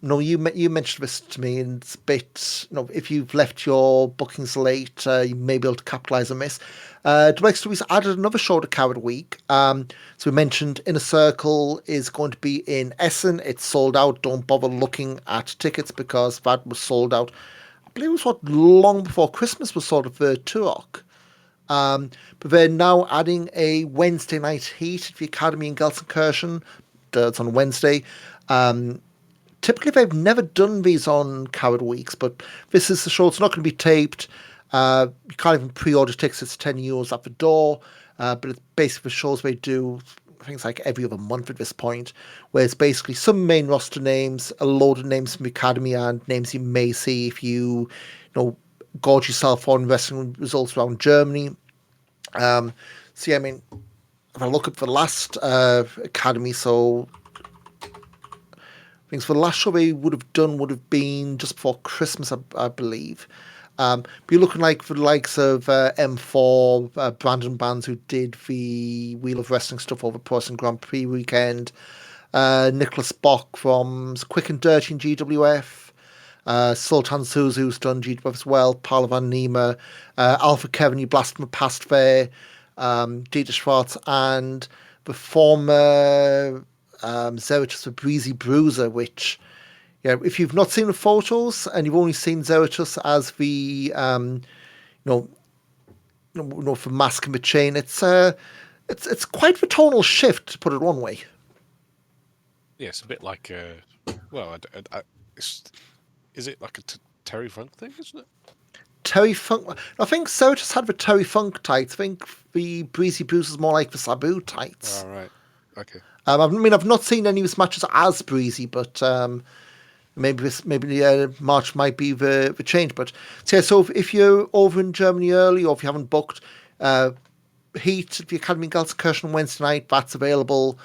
No, you mentioned this to me, and it's a bit, if you've left your bookings late, you may be able to capitalise on this. Direct Stories added another show to Coward Week. So we mentioned Inner Circle is going to be in Essen. It's sold out. Don't bother looking at tickets, because that was sold out. I believe it was long before Christmas was sold out for Turok. But they're now adding a Wednesday night heat at the Academy in Gelsenkirchen. It's on Wednesday. Typically, they've never done these on Coward Weeks, but this is the show. It's not going to be taped. You can't even pre-order tickets. It's €10 at the door. But it's basically the shows they do, I think it's like every other month at this point, where it's basically some main roster names, a load of names from the Academy, and names you may see if you, gorge yourself on wrestling results around Germany. So yeah, I mean, if I look at the last Academy, so I think for the last show they would have been just before Christmas, I believe. But you're looking like for the likes of M4, Brandon Bands, who did the Wheel of Wrestling stuff over Pro Wrestling Grand Prix weekend, Nicholas Bock from Quick and Dirty in GWF, Sultan Suzu, who's done GWF as well, Paolo Van Niemer, Alpha Kevin, you blast from the past there, Dieter Schwartz, and the former Zeratus for Breezy Bruiser, which, if you've not seen the photos and you've only seen Zeratus as the, for Mask and the Chain, it's quite the tonal shift, to put it one way. Yeah, it's a bit like, is it like a Terry Funk thing, isn't it? Terry Funk. I think Zeratus had the Terry Funk tights. I think the Breezy Bruiser is more like the Sabu tights. All right. Okay. I've not seen any of his matches as Breezy, but maybe March might be the change. But so if you're over in Germany early, or if you haven't booked, Heat at the Academy in Gelsenkirchen on Wednesday night, that's available.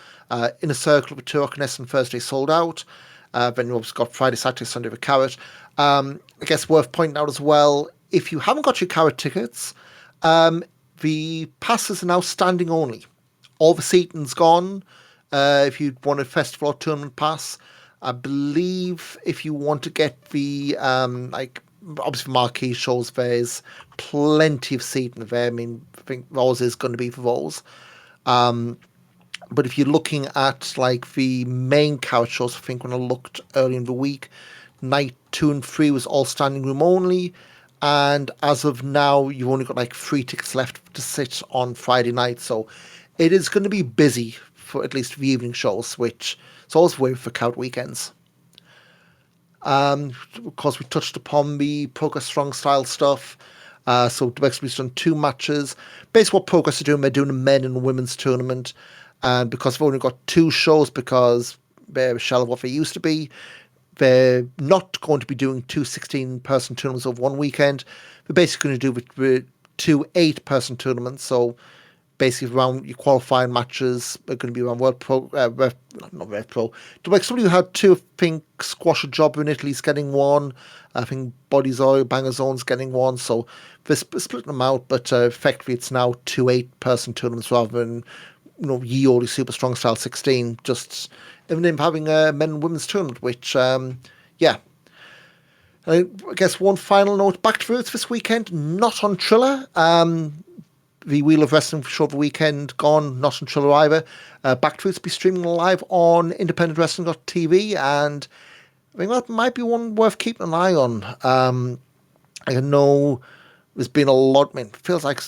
In a Circle with Turok and Essen Thursday sold out. Then you've also got Friday, Saturday, Sunday with Carrot. I guess worth pointing out as well, if you haven't got your Carrot tickets, the passes are now standing only. All the seating's gone. If you want a festival or tournament pass, I believe if you want to get the obviously marquee shows, there's plenty of seating there. I mean, I think those is going to be for those. But if you're looking at like the main Carrot shows, I think when I looked early in the week, night 2 and 3 was all standing room only. And as of now, you've only got like 3 tickets left to sit on Friday night. So it is going to be busy for at least the evening shows, which is always way for Coward weekends. Of course, we touched upon the Progress Strong Style stuff. So we've done 2 matches. Basically, what Progress are doing, they're doing a men and women's tournament. And because they've only got 2 shows, because they're a shell of what they used to be, they're not going to be doing 2 16-person tournaments over one weekend. They're basically going to do with 2 8-person tournaments. So basically, around your qualifying matches are going to be around World Pro, not Rev Pro. Like somebody who had 2, I think Squash a Jobber in Italy's getting 1. I think Body's Oil, Banger Zone's getting 1. So they're splitting them out, but effectively it's now 2 8-person tournaments rather than ye olde Super Strong Style 16. Just even having a men and women's tournament, which I guess one final note, back to roots this weekend, not on Triller. The Wheel of Wrestling show of the weekend gone, not on Triller either. Back to roots be streaming live on independentwrestling.tv, and I think that might be one worth keeping an eye on. I know there's been a lot, I mean, it feels like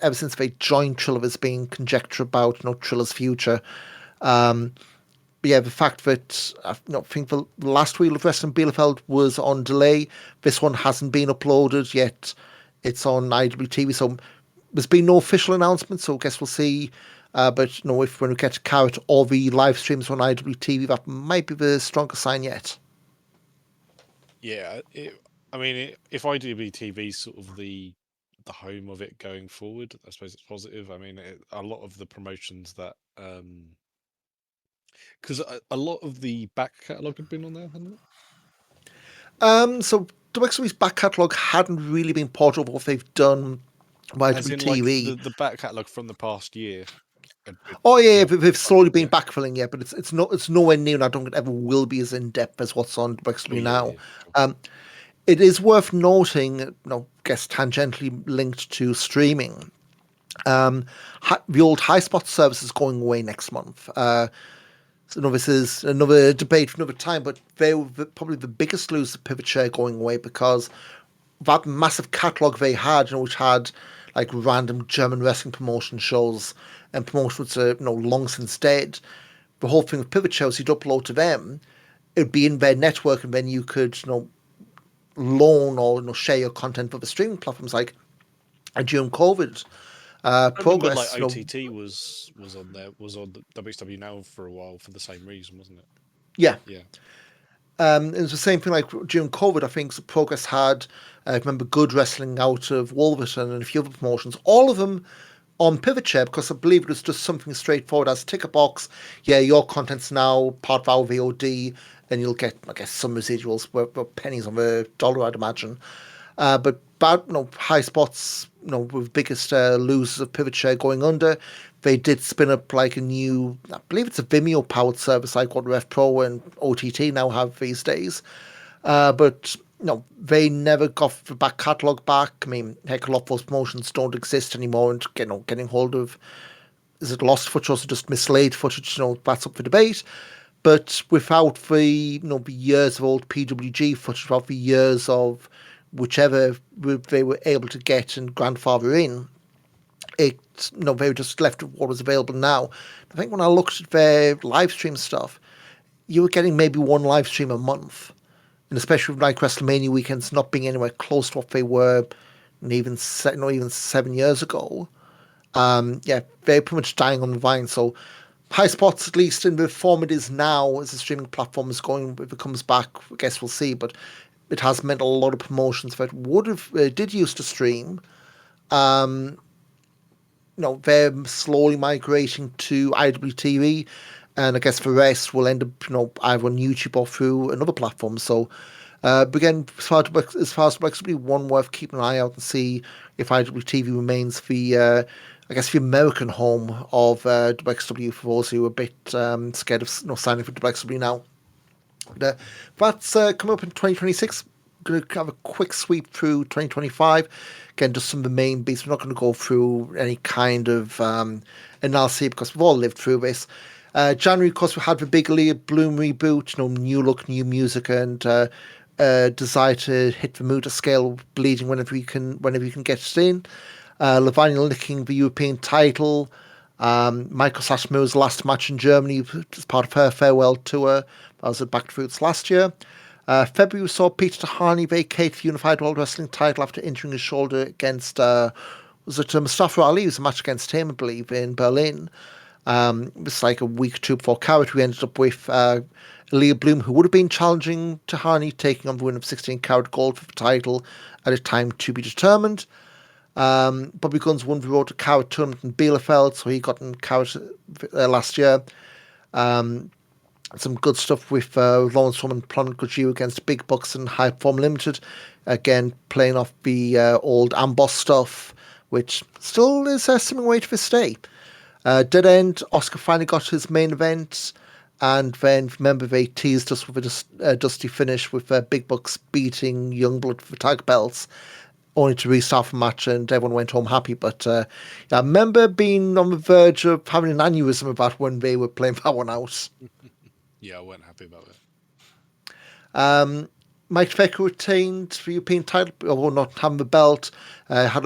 ever since they joined Triller, there's been conjecture about Triller's future. yeah, the fact that I think the last Wheel of Wrestling Bielefeld was on delay. This one hasn't been uploaded yet. It's on IWTV, so there's been no official announcement. So I guess we'll see. But if when we get to Carrot or the live streams on IWTV, that might be the strongest sign yet. Yeah, if IWTV is sort of the home of it going forward, I suppose it's positive. I mean, a lot of the promotions that because a lot of the back catalogue had been on there, hadn't it? So WXW's back catalogue hadn't really been part of what they've done by As in, like IWTV. the back catalogue from the past year. Oh yeah, they've slowly been backfilling, yeah, but it's nowhere near, and I don't think it ever will be as in depth as what's on WXW now. Sure. It is worth noting, guess tangentially linked to streaming. The old high spot service is going away next month. So this is another debate for another time, but they were probably the biggest loser, Pivot Share, going away, because that massive catalogue they had, which had like random German wrestling promotion shows and promotions that are long since dead. The whole thing with Pivot shows, you'd upload to them, it'd be in their network, and then you could loan or share your content with the streaming platforms. Like during COVID, Progress. Like OTT was on there, was on the WXW Now for a while for the same reason, wasn't it? Yeah. Yeah. It was the same thing like during COVID. I think Progress had, I remember, Good Wrestling out of Wolverton and a few other promotions, all of them on Pivot Share, because I believe it was just something straightforward as tick a box. Yeah, your content's now part of our VOD, and you'll get, I guess, some residuals, pennies on the dollar, I'd imagine. But high spots, with biggest losers of Pivot Share going under, they did spin up like a new, I believe it's a Vimeo powered service like what Rev Pro and OTT now have these days. But they never got the back catalogue back. I mean, heck, a lot of those promotions don't exist anymore, and getting hold of, is it lost footage or just mislaid footage? That's up for debate. But without the the years of old PWG footage, without the years of whichever they were able to get and grandfather in, they were just left with what was available now. I think when I looked at their live stream stuff, you were getting maybe one live stream a month, and especially with like WrestleMania weekends not being anywhere close to what they were, even 7 years ago. They're pretty much dying on the vine. So high spots, at least in the form it is now, as the streaming platform is going, if it comes back, I guess we'll see. But it has meant a lot of promotions that did used to stream. They're slowly migrating to IWTV, and I guess the rest will end up, either on YouTube or through another platform. So, again, as far as WXW, one worth keeping an eye out and see if IWTV remains the, I guess, the American home of WXW for those who are a bit scared of signing for WXW now. But, that's coming up in 2026. Going to have a quick sweep through 2025. Again, just some of the main beats. We're not going to go through any kind of analysis because we've all lived through this. January, of course, we had the big Leah Bloom reboot, new look, new music, and desire to hit the Muta scale, bleeding whenever you can get it in. Lavanya licking the European title. Michael Sashimo's last match in Germany as part of her farewell tour. That was at Back to Roots last year. February, we saw Peter Tahani vacate the Unified World Wrestling title after injuring his shoulder against, was it Mustafa Ali? It was a match against him, I believe, in Berlin. It was like a week or two before Carrot. We ended up with Leah Bloom, who would have been challenging Tahani, taking on the win of 16 Carrot Gold for the title at a time to be determined. Bobby Guns won the road to Carrot tournament in Bielefeld, so he got in Carrot last year. Some good stuff with Lawrence Holman and Planet Gojira against Big Bucks and High Form Limited. Again, playing off the old Amboss stuff, which still is seeming way to this day. Dead End, Oscar finally got his main event. And then, remember, they teased us with a dusty finish with Big Bucks beating Youngblood for tag belts, only to restart the match and everyone went home happy. But I remember being on the verge of having an aneurysm about when they were playing that one out. Yeah, I wasn't happy about it. Mike Fecker retained the European title, although not having the belt. Had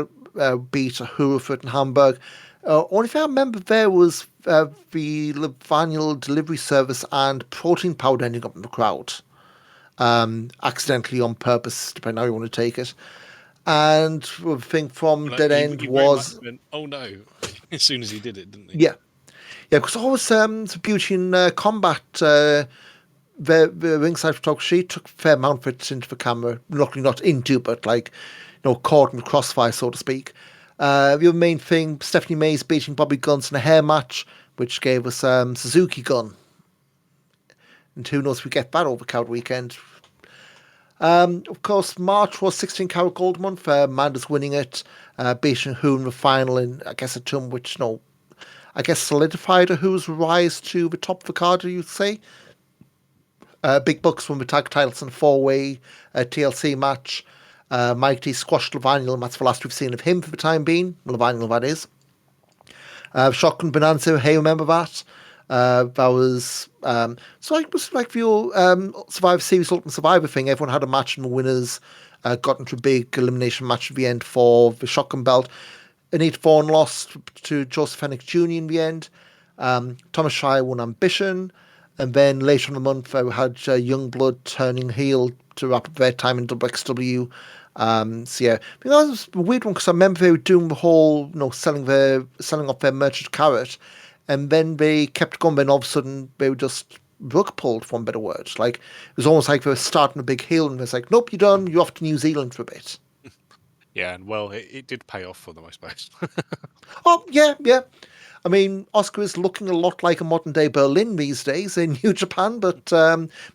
beat Huruford in Hamburg. Only thing I remember there was the Levaniel delivery service and protein powder ending up in the crowd. Accidentally on purpose, depending how you want to take it. And the thing from Like, Dead End he very much was, went, "Oh no!" as soon as he did it, didn't he? yeah. Yeah, because always the beauty in combat, the ringside photographer, she took a fair amount of it into the camera. Luckily not into, but like, caught in the crossfire, so to speak. The other main thing, Stephanie Mays beating Bobby Guns in a hair match, which gave us Suzuki Gun. And who knows if we get that over Cowd Weekend. Of course, March was 16 Karat Gold Month. Amanda's winning it, beating Who in the final in, I guess, a term which, I guess solidified a Who's rise to the top of the card, you'd say. Big Bucks won the tag titles in a four-way TLC match. Mike D squashed Levaniel, and that's the last we've seen of him for the time being. Levaniel, that is. Shotgun Bonanza, hey, remember that? That was so it was like the old, Survivor Series Ultimate Survivor thing. Everyone had a match, and the winners got into a big elimination match at the end for the Shotgun belt. Anita Vaughan lost to Joseph Fennick Jr. in the end. Thomas Shire won Ambition, and then later in the month we had Youngblood turning heel to wrap up their time in WXW. So yeah, I think that was a weird one because I remember they were doing the whole, selling off their merchant carrot, and then they kept going. Then all of a sudden they were just rug pulled, for one better word. Like it was almost like they were starting a big heel, and it's like, nope, you're done. You're off to New Zealand for a bit. Yeah, and well, it did pay off for them, I suppose. Oh yeah, yeah. I mean, Oscar is looking a lot like a modern day Berlin these days in New Japan, but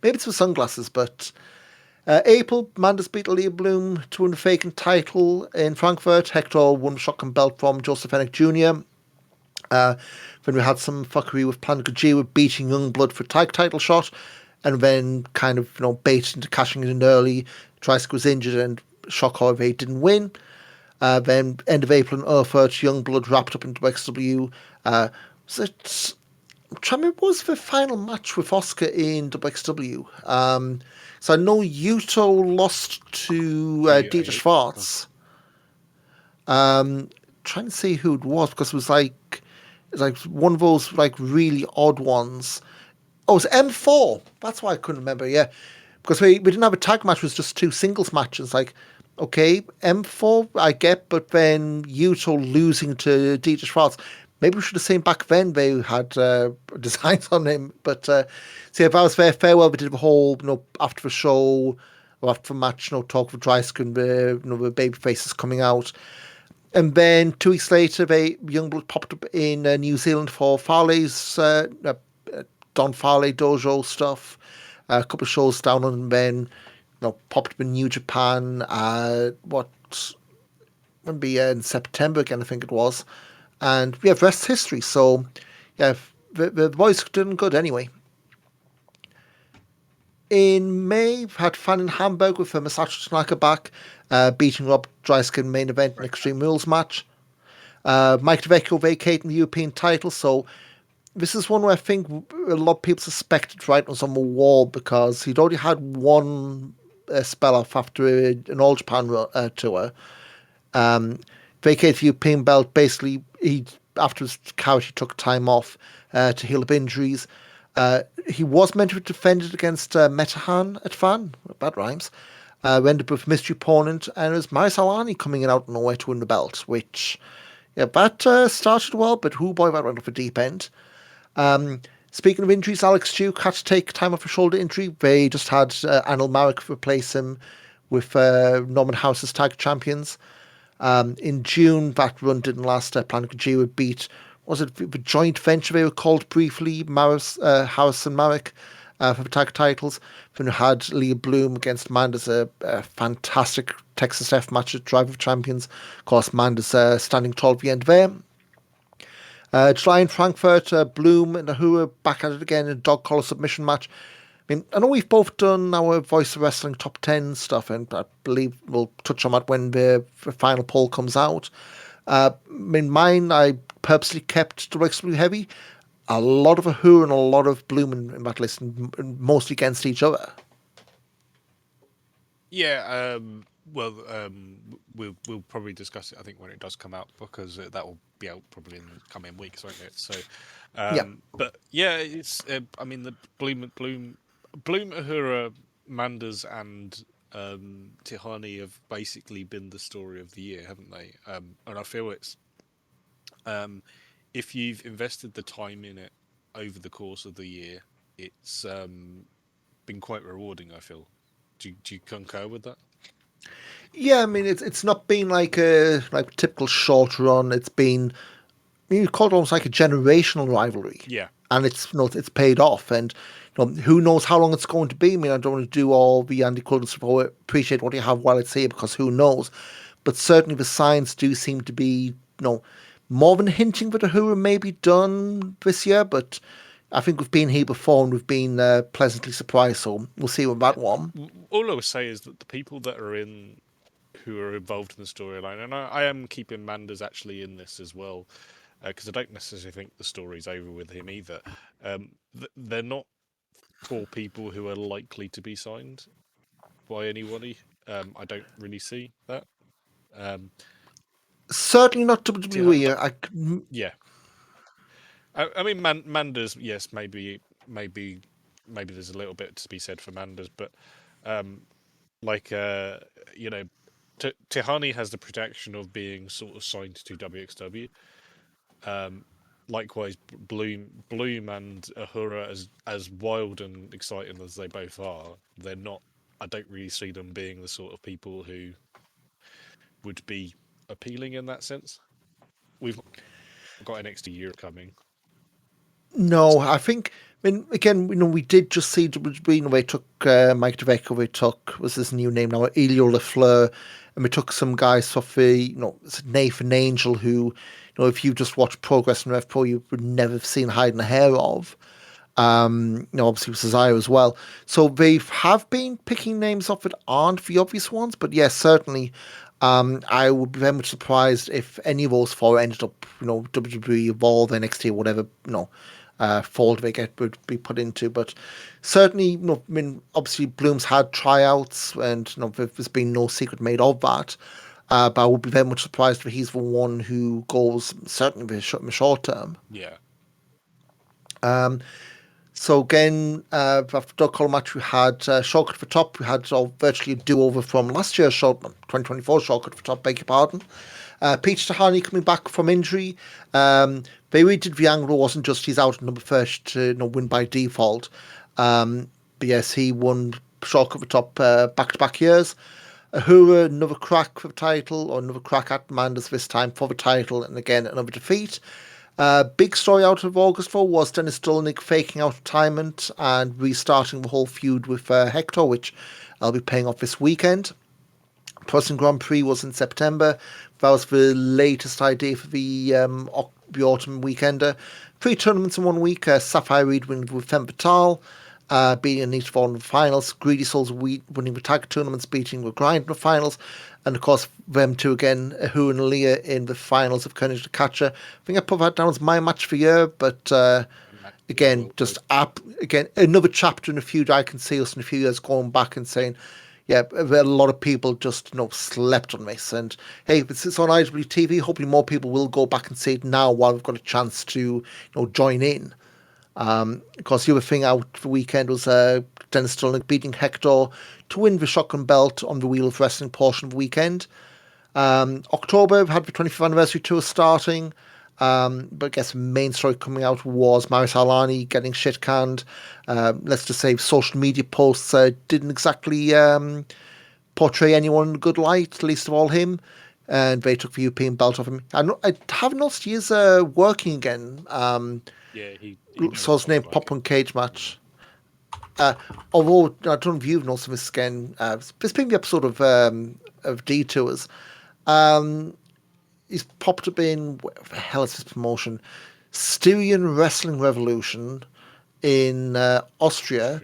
maybe it's for sunglasses. But April, Amanda's beat Leah Bloom to win the vacant title in Frankfurt. Hector won the shotgun belt from Joseph Fennick Jr. Then we had some fuckery with Planet Gojira beating Youngblood for a tag title shot, and then kind of baited into cashing it in early. Trice was injured, and shock however he didn't win. Then end of April in Erfurt, Youngblood wrapped up into XW. So it's, I'm trying to remember, what was the final match with Oscar in WXW? So I know Yuto lost to Dieter Schwartz. Trying to see who it was because it was like one of those like really odd ones. Oh, it was M4. That's why I couldn't remember. Yeah, because we didn't have a tag match. It was just two singles matches. Like, okay, M4 I get, but then Yuto losing to Dieter Schwartz. Maybe we should have seen back then they had designs on him. But so yeah, that was their farewell. We did the whole, after the show or after the match, talk with Dry Skin, the baby faces coming out. And then 2 weeks later, Youngblood popped up in New Zealand for Farley's Don Farley dojo stuff. A couple of shows down, and then popped up in New Japan. Maybe in September again, I think it was. And we have rest history. So yeah, the boys doing good anyway. In May, we had fun in Hamburg with Masato Tanaka back, beating Rob Dryskin main event in Extreme Rules match. Mike DeVecchio vacating the European title. So this is one where I think a lot of people suspected writing was on the wall because he'd already had one spell off after an All Japan tour. Vacated the European belt. Basically, after his couch, he took time off to heal up injuries. He was meant to have defended against Metahan at Fan. That rhymes. Ended up with mystery opponent, and it was Maris Alani coming in out of nowhere to win the belt, which, yeah, that started well, but boy, that went off a deep end. Speaking of injuries, Alex Duke had to take time off a shoulder injury. They just had Anil Marek replace him with Norman House's tag champions. In June, that run didn't last. Planet Gojira beat, was it the joint venture they were called briefly, House and Marek, for the tag titles. Then we had Leah Bloom against Amanda's a fantastic Texas F match at Drive of Champions. Of course, Amanda's standing tall at the end there. July in Frankfurt, Bloom and Ahura back at it again in a dog collar submission match. I mean, I know we've both done our Voice of Wrestling top 10 stuff, and I believe we'll touch on that when the final poll comes out. In mine, I purposely kept WXW heavy. A lot of Ahura and a lot of Bloom in that list, and mostly against each other. Yeah, Well, we'll probably discuss it. I think when it does come out, because that will be out probably in the coming weeks, won't it? So, Yeah. but yeah, it's. I mean, the Bloom, Uhura, Manders, and Tihani have basically been the story of the year, haven't they? And I feel it's um, if you've invested the time in it over the course of the year, it's been quite rewarding. I feel. Do you concur with that? Yeah, I mean it's not been like a typical short run. It's been, I mean, you call it almost like a generational rivalry, Yeah. and it's paid off. And who knows how long it's going to be? I mean, I don't want to do all the Andy Coulter support. Appreciate what you have while it's here, because who knows? But certainly the signs do seem to be, more than hinting that a Uhura may be done this year. But I think we've been here before and we've been pleasantly surprised. So we'll see with that one. All I would say is that the people that are who are involved in the storyline, and I am keeping Manders actually in this as well, because I don't necessarily think the story's over with him either. They're not four people who are likely to be signed by anybody. I don't really see that. Um, Certainly not Tihan, WWE. yeah, I mean Manders, yes, maybe there's a little bit to be said for Manders, but um, like you know, Tihani has the protection of being sort of signed to WXW. Um, Likewise, Bloom and Ahura, as wild and exciting as they both are, they're not. I don't really see them being the sort of people who would be appealing in that sense. We've got NXT Europe coming. No, I think. I mean, again, we did just see WWE. We took Mike DeVecco. We took, what's his new name now, Elio Lafleur, and we took some guys off the, Nathan Angel, who, if you just watch Progress and Rev Pro, you would never have seen hide and hair of. Obviously with Cesaro as well. So they have been picking names off that aren't the obvious ones, but yes, certainly. I would be very much surprised if any of those four ended up, WWE, Evolve, NXT, whatever, fold they get would be put into. But certainly, I mean, obviously Bloom's had tryouts, and there's been no secret made of that. But I would be very much surprised if he's the one who goes, certainly in the short term. Yeah, So again, after Doug Collar match, we had Shortcut for Top. We had virtually a do-over from last year's 2024 Shortcut for Top, beg your pardon. Peach Tahani coming back from injury. They really did the angle, wasn't just he's out at number first to win by default. But yes, he won Shortcut for Top back-to-back years. Ahura, another crack for the title, or another crack at Manders this time for the title, and again, another defeat. Big story out of August though was Dennis Dolnick faking out retirement and restarting the whole feud with Hector, which I'll be paying off this weekend. Protestant Grand Prix was in September. That was the latest idea for the autumn weekender. 3 tournaments in 1 week. Sapphire Reed winning with Femme Fatale, beating Anita Vaughan in the finals. Greedy Souls winning the tag tournaments, beating the Grind in the finals. And of course, them two again, Who and Aaliyah in the finals of Koenig to Catcher. I think I put that down as my match for year, but again, just again another chapter in a feud. I can see us in a few years going back and saying, yeah, a lot of people just slept on this. And hey, if it's on IWTV, hopefully more people will go back and see it now while we've got a chance to join in. Of course, the other thing out the weekend was Dennis Stolnick beating Hector to win the Shotgun Belt on the Wheel of Wrestling portion of the weekend. October, we had the 25th anniversary tour starting. But I guess the main story coming out was Maris Alani getting shit canned. Let's just say social media posts didn't exactly portray anyone in a good light, least of all him. And they took the European belt off him. I haven't noticed he is working again. yeah, he Saw his name pop on Cage Match. Although I don't know if you've noticed this again. There's been the episode of Detours. He's popped up in, what the hell is this promotion? Styrian Wrestling Revolution in Austria.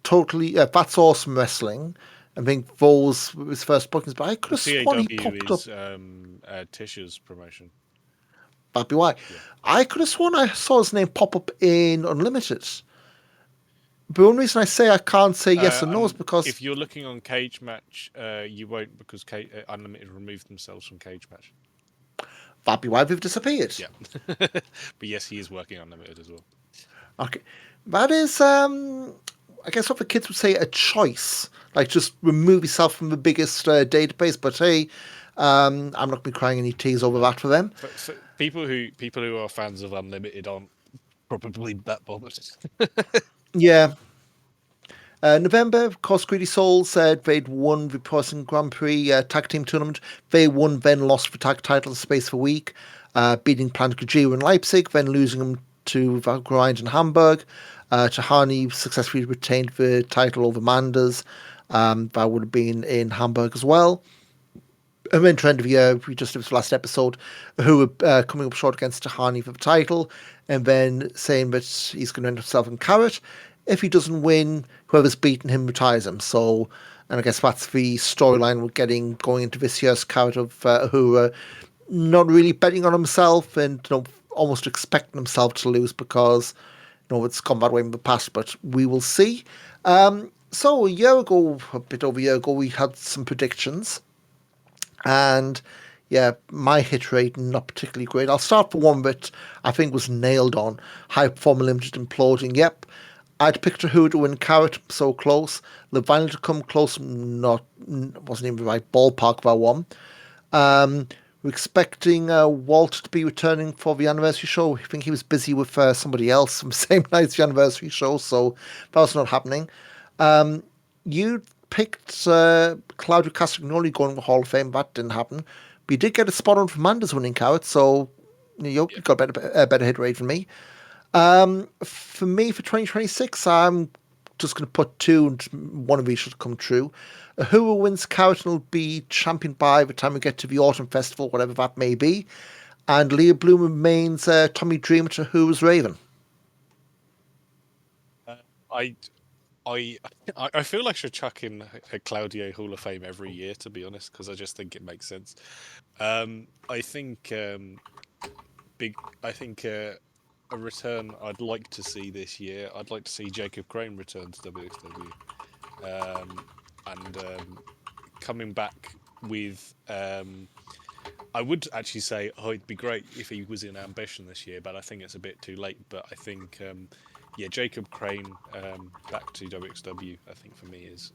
Totally, That's Awesome Wrestling. I think those were his first bookings, but I could have sworn he popped up. Tish's promotion. That'd be why. Yeah. I could have sworn I saw his name pop up in Unlimited. the only reason I say I can't say yes or no is because if you're looking on Cage Match, you won't because Unlimited removed themselves from Cage Match. that'd be why they've disappeared. Yeah, but yes, he is working Unlimited as well. Okay, that is, I guess what the kids would say, a choice. Like, just remove yourself from the biggest database. But hey, I'm not going to be crying any tears over that for them. For people who are fans of Unlimited aren't probably that bothered. Yeah. November, of course, Greedy Souls said they'd won the Pro Wrestling Grand Prix tag team tournament. They won, then lost the tag title in space for a week, beating Planet Gajira in Leipzig, then losing them to Grind in Hamburg. Tahani successfully retained the title over Manders. That would have been in Hamburg as well. And then trend of the year, we just did this last episode, who were coming up short against Tahani for the title, and then saying that he's going to end himself in Carrot. If he doesn't win, whoever's beaten him retires him. So, and I guess that's the storyline we're getting going into this year's Carrot of Uhura, not really betting on himself and almost expecting himself to lose because it's gone that way in the past, but we will see. So a year ago, a bit over a year ago, we had some predictions. And yeah, my hit rate not particularly great. I'll start for one that I think was nailed on. High Performer Limited imploding. Yep. I'd picked Uhura to win Carrot, so close. Levine to come close, wasn't even the right ballpark for one. We're expecting Walt to be returning for the anniversary show. I think he was busy with somebody else from the same night as the anniversary show, so that was not happening. You picked Claudio Castagnoli going to the Hall of Fame. That didn't happen. But you did get a spot on for Manders winning Carrot, so you got a better hit rate than me. For me, for 2026, I'm just going to put two, and one of these should come true. Who wins Carrot will be championed by the time we get to the Autumn Festival, whatever that may be. And Leah Bloom remains Tommy Dreamer to Who's Raven. I feel like I should chuck in a Claudio Hall of Fame every year, to be honest, because I just think it makes sense. I think a return I'd like to see this year. I'd like to see Jacob Crane return to WXW, and coming back with. I would actually say it'd be great if he was in Ambition this year, but I think it's a bit too late. But I think. Jacob Crane back to WXW, I think for me is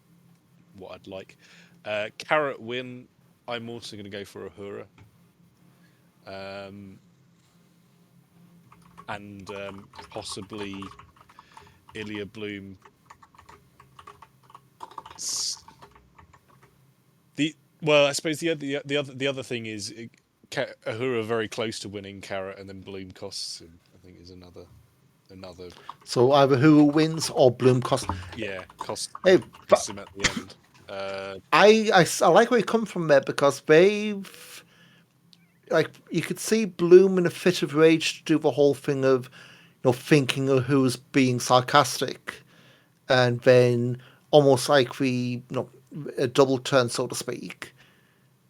what I'd like. Carrot win, I'm also going to go for Uhura. And possibly Ilya Bloom. I suppose the other thing is Uhura very close to winning Carrot, and then Bloom costs him. I think is another. So either who wins or Bloom costs. Yeah, costs him at the end. I like where you come from there because they've you could see Bloom in a fit of rage to do the whole thing of thinking of who's being sarcastic, and then almost like a double turn, so to speak.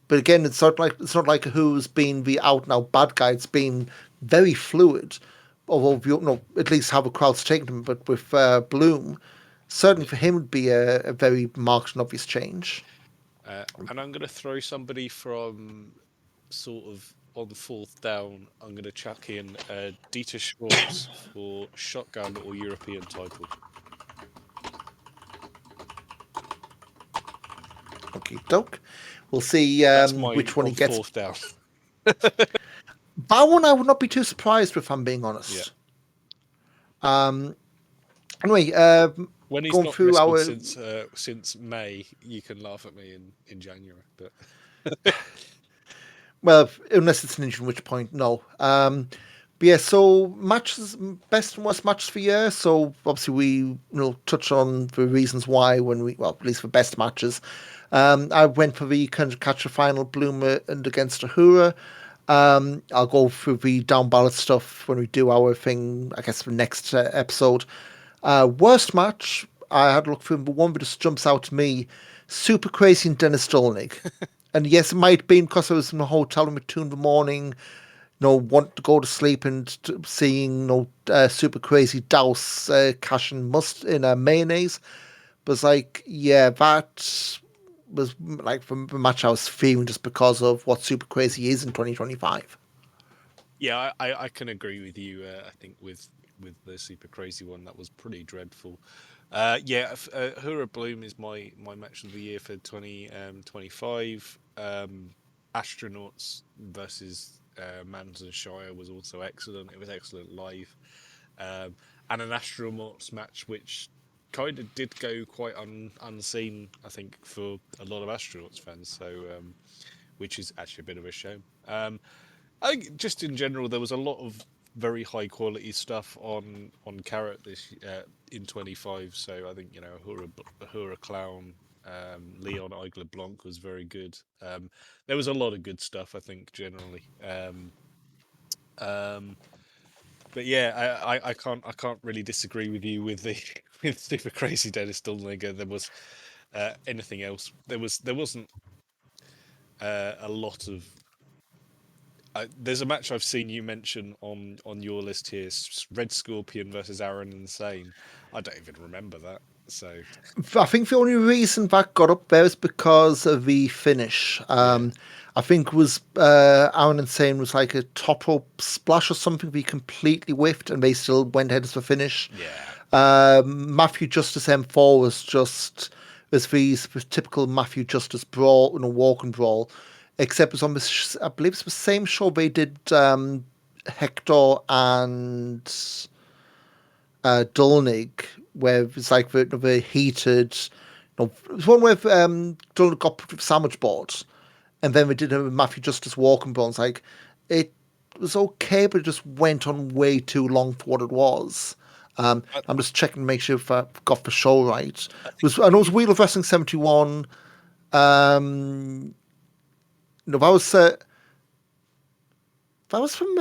But again, it's not like who's been the out and out bad guy. It's been very fluid. Although at least how the crowd's taken him, but with Bloom, certainly for him would be a very marked and obvious change. And I'm going to throw somebody from sort of on the fourth down. I'm going to chuck in Dieter Schwartz for Shotgun or European title. Okay, doke. We'll see which one he gets. Fourth down. That one I would not be too surprised if I'm being honest. Yeah. Anyway, when he's going not through since May, you can laugh at me in January, but well, unless it's an injury, at which point no. But yeah, so matches, best and worst matches for year. So obviously we touch on the reasons why at least for best matches. I went for the Catcher final, Bloom and against Uhura. I'll go through the down ballot stuff when we do our thing, I guess, for next episode. Worst match, I had to look through, but one that just jumps out to me, Super Crazy and Dennis Dolnig. And yes, it might have been because I was in the hotel room at 2 in the morning, want to go to sleep and seeing super crazy douse cash and must in a mayonnaise. But it's like, yeah, that was like from the match I was feeling just because of what super crazy is in 2025. Yeah, I can agree with you. I think with the super crazy one, that was pretty dreadful. Yeah, Hura Bloom is my match of the year for 2025. Astronauts versus Mans and Shire was also excellent. It was excellent live, um, and an Astronauts match which kind of did go quite unseen, I think, for a lot of Astronauts fans. So, which is actually a bit of a shame. I think just in general, there was a lot of very high quality stuff on Carrot this in 25. So I think Ahura Clown, Leon Igler Blanc was very good. There was a lot of good stuff, I think, generally. Um, but yeah, I can't really disagree with you with the with Super Crazy Dennis Dullnigger. There was anything else. There wasn't a lot of. There's a match I've seen you mention on your list here: Red Scorpion versus Aaron Insane. I don't even remember that. So I think the only reason that got up there is because of the finish. yeah, I think it was Aaron Insane was like a top rope splash or something we completely whiffed and they still went ahead as the finish. yeah, Matthew Justice M4 was the typical Matthew Justice brawl, walk and brawl, except it was on this, I believe it's the same show they did Hector and Dulnig, where it's like the heated. It was one where Dulnig got put with sandwich boards, and then we did a Matthew Justice walking brawl. It's like it was okay, but it just went on way too long for what it was. I, I'm just checking to make sure if I got the show right. I It think was I know it was Wheel of Wrestling 71. That was from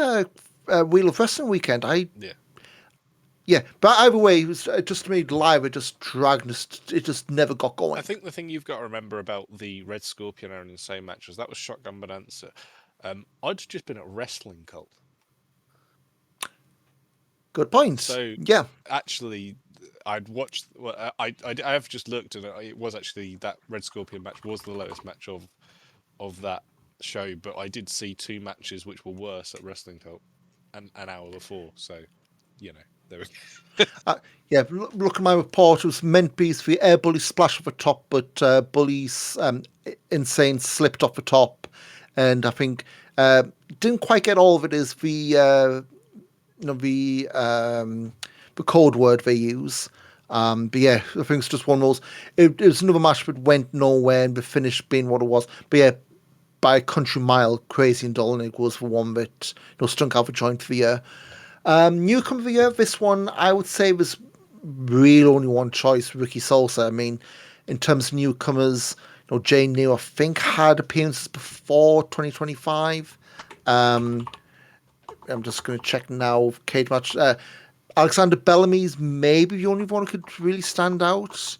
Wheel of Wrestling weekend. yeah. Yeah, but either way, it was just made live. It just dragged. It just never got I going. think the thing you've got to remember about the Red Scorpion Aaron Insane match was that was Shotgun Bonanza. I'd just been at Wrestling Cult, Good point. so Yeah, actually I'd watched. Well, I have just looked, and it was actually that Red Scorpion match was the lowest match of that show. But I did see two matches which were worse at Wrestling Cult an hour before. So, there we yeah. Look at my report. It was meant to be the Air Bully splash off the top, but Bully's Insane slipped off the top, and I think didn't quite get all of it. Is the code word they use. But yeah, I think it's just one of those. It was another match that went nowhere, and the finish being what it was. But yeah, by a country mile, Crazy and Dolnick was the one that stunk out the joint for the year. Newcomer of the year, this one I would say was really only one choice, Ricky Sosa. I mean, in terms of newcomers, Jay New I think had appearances before 2025. I'm just going to check now. Cage match. Alexander Bellamy's maybe the only one who could really stand out.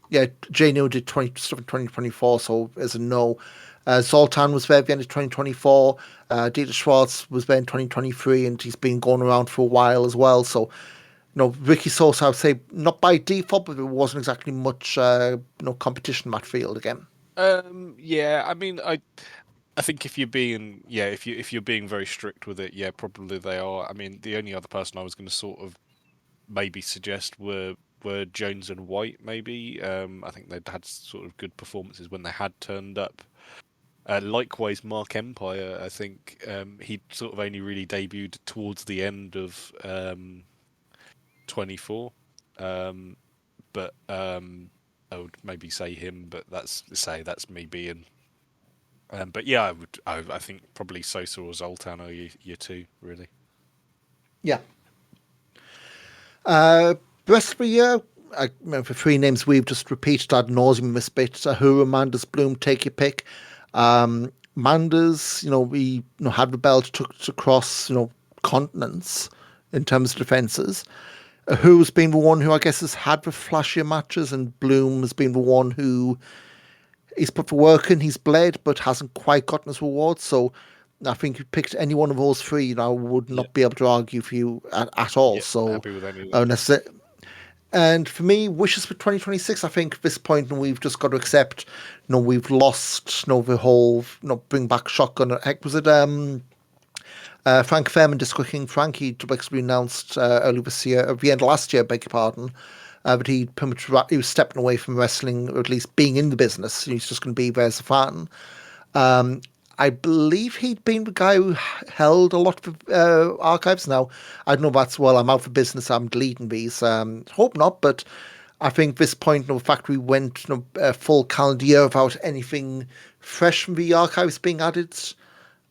Yeah, Jay New did 2024, so as a no. Zoltan was there at the end of 2024. Dieter Schwartz was there in 2023, and he's been going around for a while as well. So, Ricky Sosa, I would say, not by default, but there wasn't exactly much, competition in that field again. Yeah, I mean, I think if you're being if you're being very strict with it, yeah, probably they are. I mean, the only other person I was going to sort of maybe suggest were Jones and White. Maybe I think they'd had sort of good performances when they had turned up. Likewise, Mark Empire. I think he sort of only really debuted towards the end of 24. But I would maybe say him, but that's me being. But yeah, I think probably Sosa or Zoltan are your two really. Yeah. Rest of the year, for three names we've just repeated ad nauseum this bit. Ahura, Manders, Bloom, take your pick. Manders, we had the belt took across, continents in terms of defences. Ahura's been the one who I guess has had the flashier matches, and Bloom has been the one who he's put the work in, he's bled, but hasn't quite gotten his reward. So I think you picked any one of those three, and I would Yeah, not be able to argue for you at all. yeah, So, happy with any of those. that's it. And for me, wishes for 2026, I think at this point, we've just got to accept, we've lost, the whole, bring back shotgun. Heck, was it Frank Fairman, Disco King Frankie, basically announced earlier this year, at the end of last year, beg your pardon, but he pretty much he was stepping away from wrestling, or at least being in the business. He's just going to be there as a fan. I believe he'd been the guy who held a lot of archives. Now, I don't know if that's, well, I'm out for business, I'm deleting these. Hope not, but I think this point, the fact we went a full calendar year without anything fresh from the archives being added,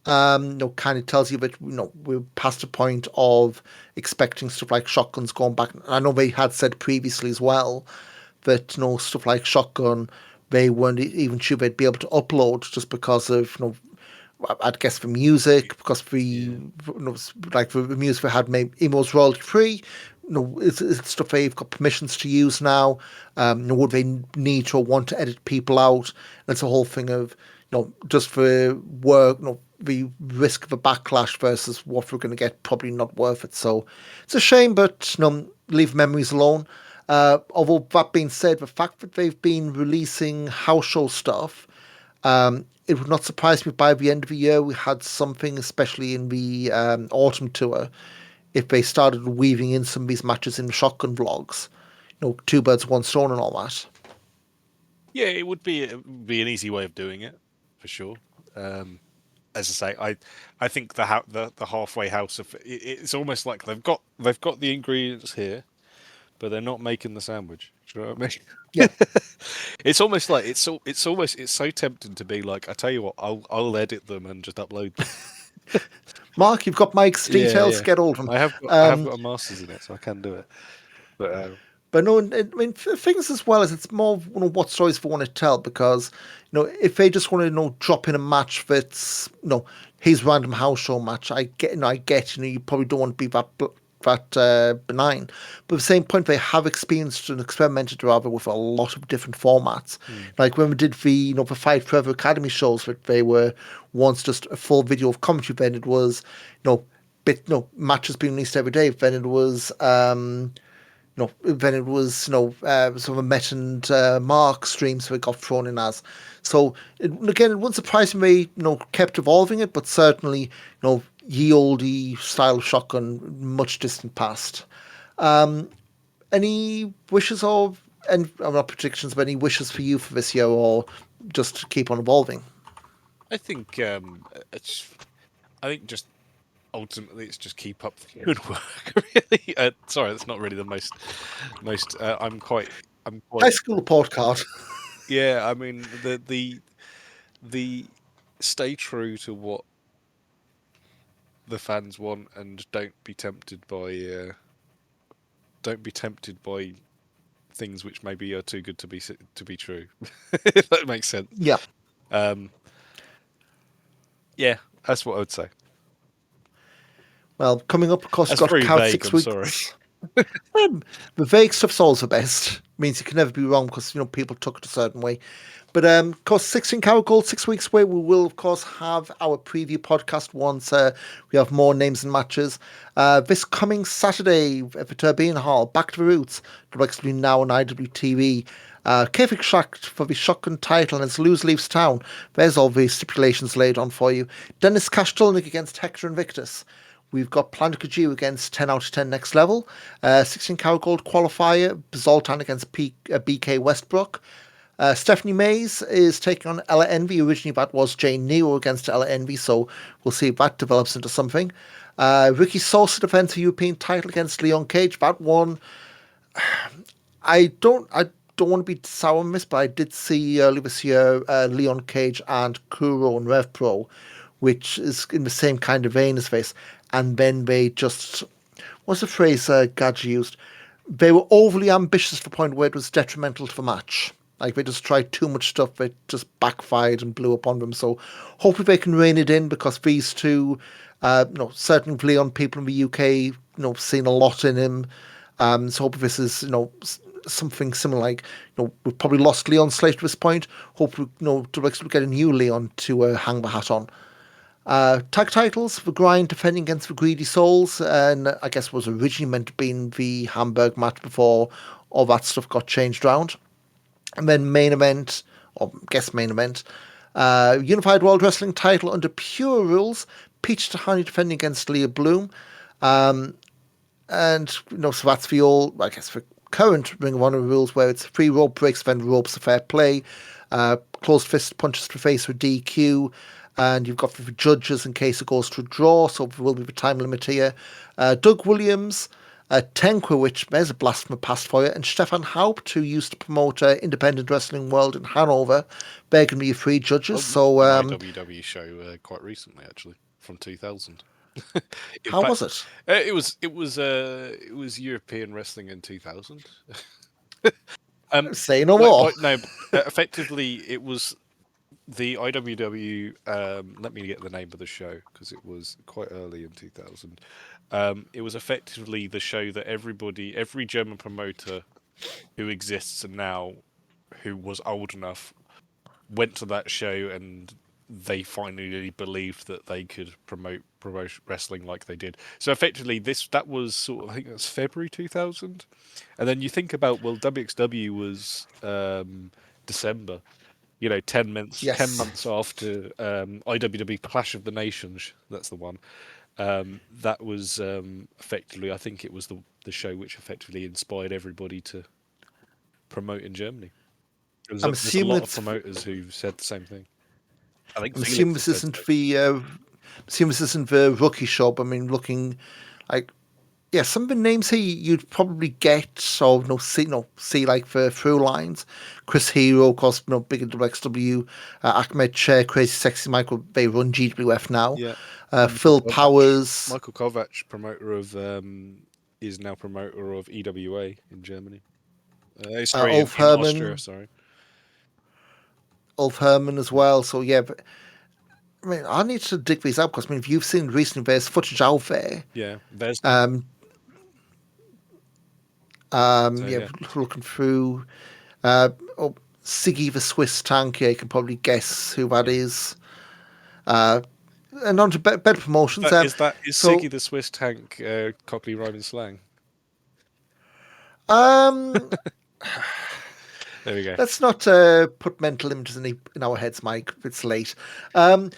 kind of tells you that, we're past the point of expecting stuff like shotguns going back. I know they had said previously as well that, stuff like shotgun, they weren't even sure they'd be able to upload just because of, I'd guess for music, because like the music we had, maybe it was royalty free. It's stuff they've got permissions to use now. Would they need to or want to edit people out? And it's a whole thing of, just for work, the risk of a backlash versus what we're going to get, probably not worth it. So it's a shame, but leave memories alone. Although that being said, the fact that they've been releasing house show stuff, it would not surprise me if by the end of the year we had something, especially in the autumn tour, if they started weaving in some of these matches in shotgun vlogs. Two birds, one stone and all that. Yeah, it would be an easy way of doing it, for sure. As I say, I think the halfway house of it's almost like they've got the ingredients here, but they're not making the sandwich. Do you know what I mean? Yeah. It's almost like it's so tempting to be like, I tell you what, I'll edit them and just upload them. Mark, you've got Mike's details. Yeah. Get hold of them. I have got a master's in it, so I can do it. But But no, I mean, things as well as it's more what stories they want to tell, because if they just want to drop in a match that's his random house show match, I get you probably don't want to be that benign, but at the same point they have experienced and experimented rather with a lot of different formats. Like when we did the the Fight Forever Academy shows, that they were once just a full video of commentary, then it was matches being released every day, then it was then it was sort of a Met and Mark streams that got thrown in as. So again, it wouldn't surprise me kept evolving it, but certainly ye olde style of shotgun, much distant past. Any wishes and not predictions, but any wishes for you for this year, or just to keep on evolving? I think I think just ultimately it's just keep up the good work. Really, sorry, that's not really the most. I'm quite. High school report card. Yeah, I mean the stay true to what the fans want, and don't be tempted by things which maybe are too good to be true. If that makes sense. Yeah. Yeah, that's what I would say. Well, coming up, of course, That's got very count vague, 6 I'm weeks. sorry. The vague stuff's always the best. Means you can never be wrong because people took it a certain way. But of course, 16 Karat Gold, 6 weeks away. We will of course have our preview podcast once we have more names and matches. This coming Saturday at the Turbine Hall, Back to the Roots, directly now on IWTV. Kevin Shack for the shotgun title, and it's Lose Leaves Town. There's all the stipulations laid on for you. Dennis Kastulnik against Hector Invictus. We've got Planet Kaju against 10 out of 10 next level. 16 Karat Gold qualifier, Zoltan against BK Westbrook. Stephanie Mays is taking on Ella Envy. Originally that was Jane Nero against Ella Envy, so we'll see if that develops into something. Ricky Sosa defends the European title against Leon Cage. That one, I don't want to be sour on this, but I did see earlier this year Leon Cage and Kuro and Rev Pro, which is in the same kind of vein as this. And then they just, what's the phrase Gadge used? They were overly ambitious to the point where it was detrimental to the match. Like they just tried too much stuff that just backfired and blew up on them. So hopefully they can rein it in, because these two, certainly Leon, people in the UK, seen a lot in him. So hopefully this is, something similar. Like, we've probably lost Leon Slate at this point. Hopefully, we get a new Leon to hang the hat on. Tag titles, the Grind defending against the Greedy Souls, and I guess was originally meant to be in the Hamburg match before all that stuff got changed around. And then main event, or guess main event, Unified World Wrestling title under pure rules, Peach Tahani defending against Leah Bloom. And, so that's the old, I guess, the current Ring of Honor rules where it's free rope breaks, then ropes are fair play, closed fist punches to the face for DQ, and you've got the judges in case it goes to a draw, so there will be the time limit here. Doug Williams, Tenqua, which there's a blast from the past for you, and Stefan Haupt, who used to promote Independent Wrestling World in Hanover. They're going to be your three judges. So, IWW show quite recently, actually, from 2000. How was it? It was European wrestling in 2000. Say no more. No, effectively, it was the IWW. Let me get the name of the show because it was quite early in 2000. It was effectively the show that every German promoter who exists now, who was old enough, went to that show and they finally believed that they could promote wrestling like they did. So effectively, that was sort of, I think that's February 2000, and then you think about, well, WXW was December, 10 months, Yes. 10 months after IWW Clash of the Nations. That's the one. That was effectively, I think it was the show which effectively inspired everybody to promote in Germany. There's a lot of promoters who said the same thing. I'm assuming this isn't the rookie shop. I mean, looking like, yeah, some of the names here you'd probably get, so see like the through lines. Chris Hero, of course, big in WXW. Ahmed Chair, Crazy Sexy Michael, they run GWF now. Yeah. Phil Powers. Michael Kovac, promoter of is now promoter of EWA in Germany. Sorry, Ulf in Herman. Austria, sorry. Ulf Herman as well. So yeah, but I mean, I need to dig these out because if you've seen recently, there's footage out there. Yeah, there's. Looking through. Siggy the Swiss Tank. Yeah, you can probably guess who that is. And on to better promotions. Is Siggy the Swiss Tank Cockney rhyming slang? There we go. Let's not put mental images in our heads, Mike. It's late. Then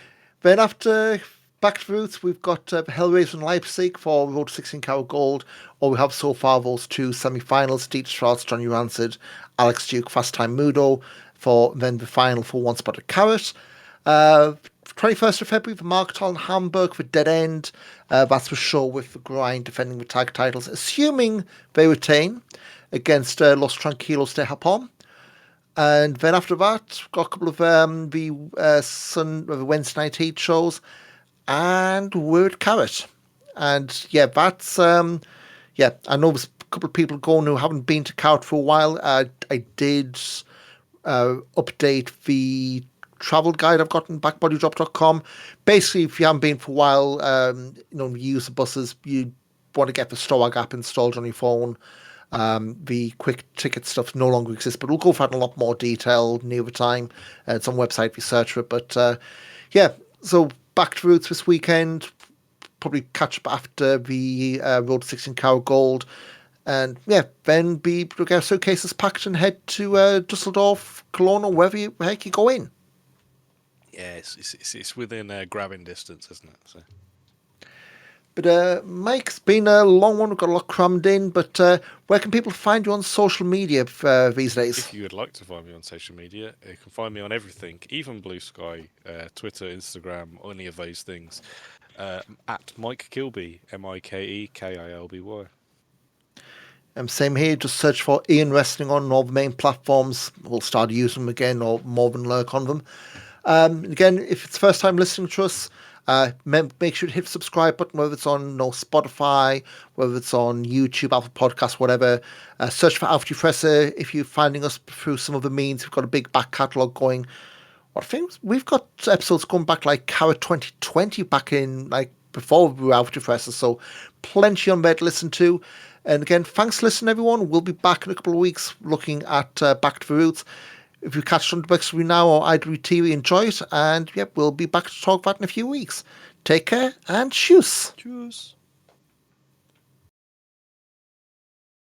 after Back to Roots, we've got Hellraiser and Leipzig for Road to 16 Karat Gold, or we have so far those two semi-finals, Dieter Strauss, Johnny Rancid, Alex Duke, Fast Time Mudo, for then the final for One Spotted Carrot. 21st of February, the Marktal in Hamburg for Dead End. That's the show with the Grind defending the tag titles, assuming they retain against Los Tranquilos de Japón. And then after that, got a couple of the Wednesday night heat shows, and we're at Carrot. And yeah, that's I know there's a couple of people going who haven't been to Carrot for a while. I did update the travel guide I've got on backbodydrop.com. Basically, if you haven't been for a while, you use the buses, you want to get the Stowag app installed on your phone. The quick ticket stuff no longer exists, but we'll go for that in a lot more detail near the time. It's on the website if you search for it. But so Back to Roots this weekend. Probably catch up after the Road to 16 Karat Gold. And then look our suitcases packed and head to Dusseldorf, Cologne, or wherever the heck you go in. Yeah, it's within grabbing distance, isn't it? So. But Mike, it's been a long one. We've got a lot crammed in. But where can people find you on social media these days? If you would like to find me on social media, you can find me on everything, even Blue Sky, Twitter, Instagram, any of those things. At Mike Kilby, MikeKilby. Same here. Just search for Ian Wrestling on all the main platforms. We'll start using them again, or more than lurk on them. Again, if it's the first time listening to us, make sure to hit the subscribe button, whether it's on Spotify, whether it's on YouTube, Apple Podcasts, whatever. Search for Auf Die Fresse if you're finding us through some other means. We've got a big back catalogue going. What things? We've got episodes going back like Carrot 2020, back in like before we were Auf Die Fresse, so plenty on there to listen to. And again, thanks for listening, everyone. We'll be back in a couple of weeks looking at Back to the Roots. If you catch Thunderbucks now or IWTV, enjoy it. And yep, we'll be back to talk about it in a few weeks. Take care and shoes. Tschüss.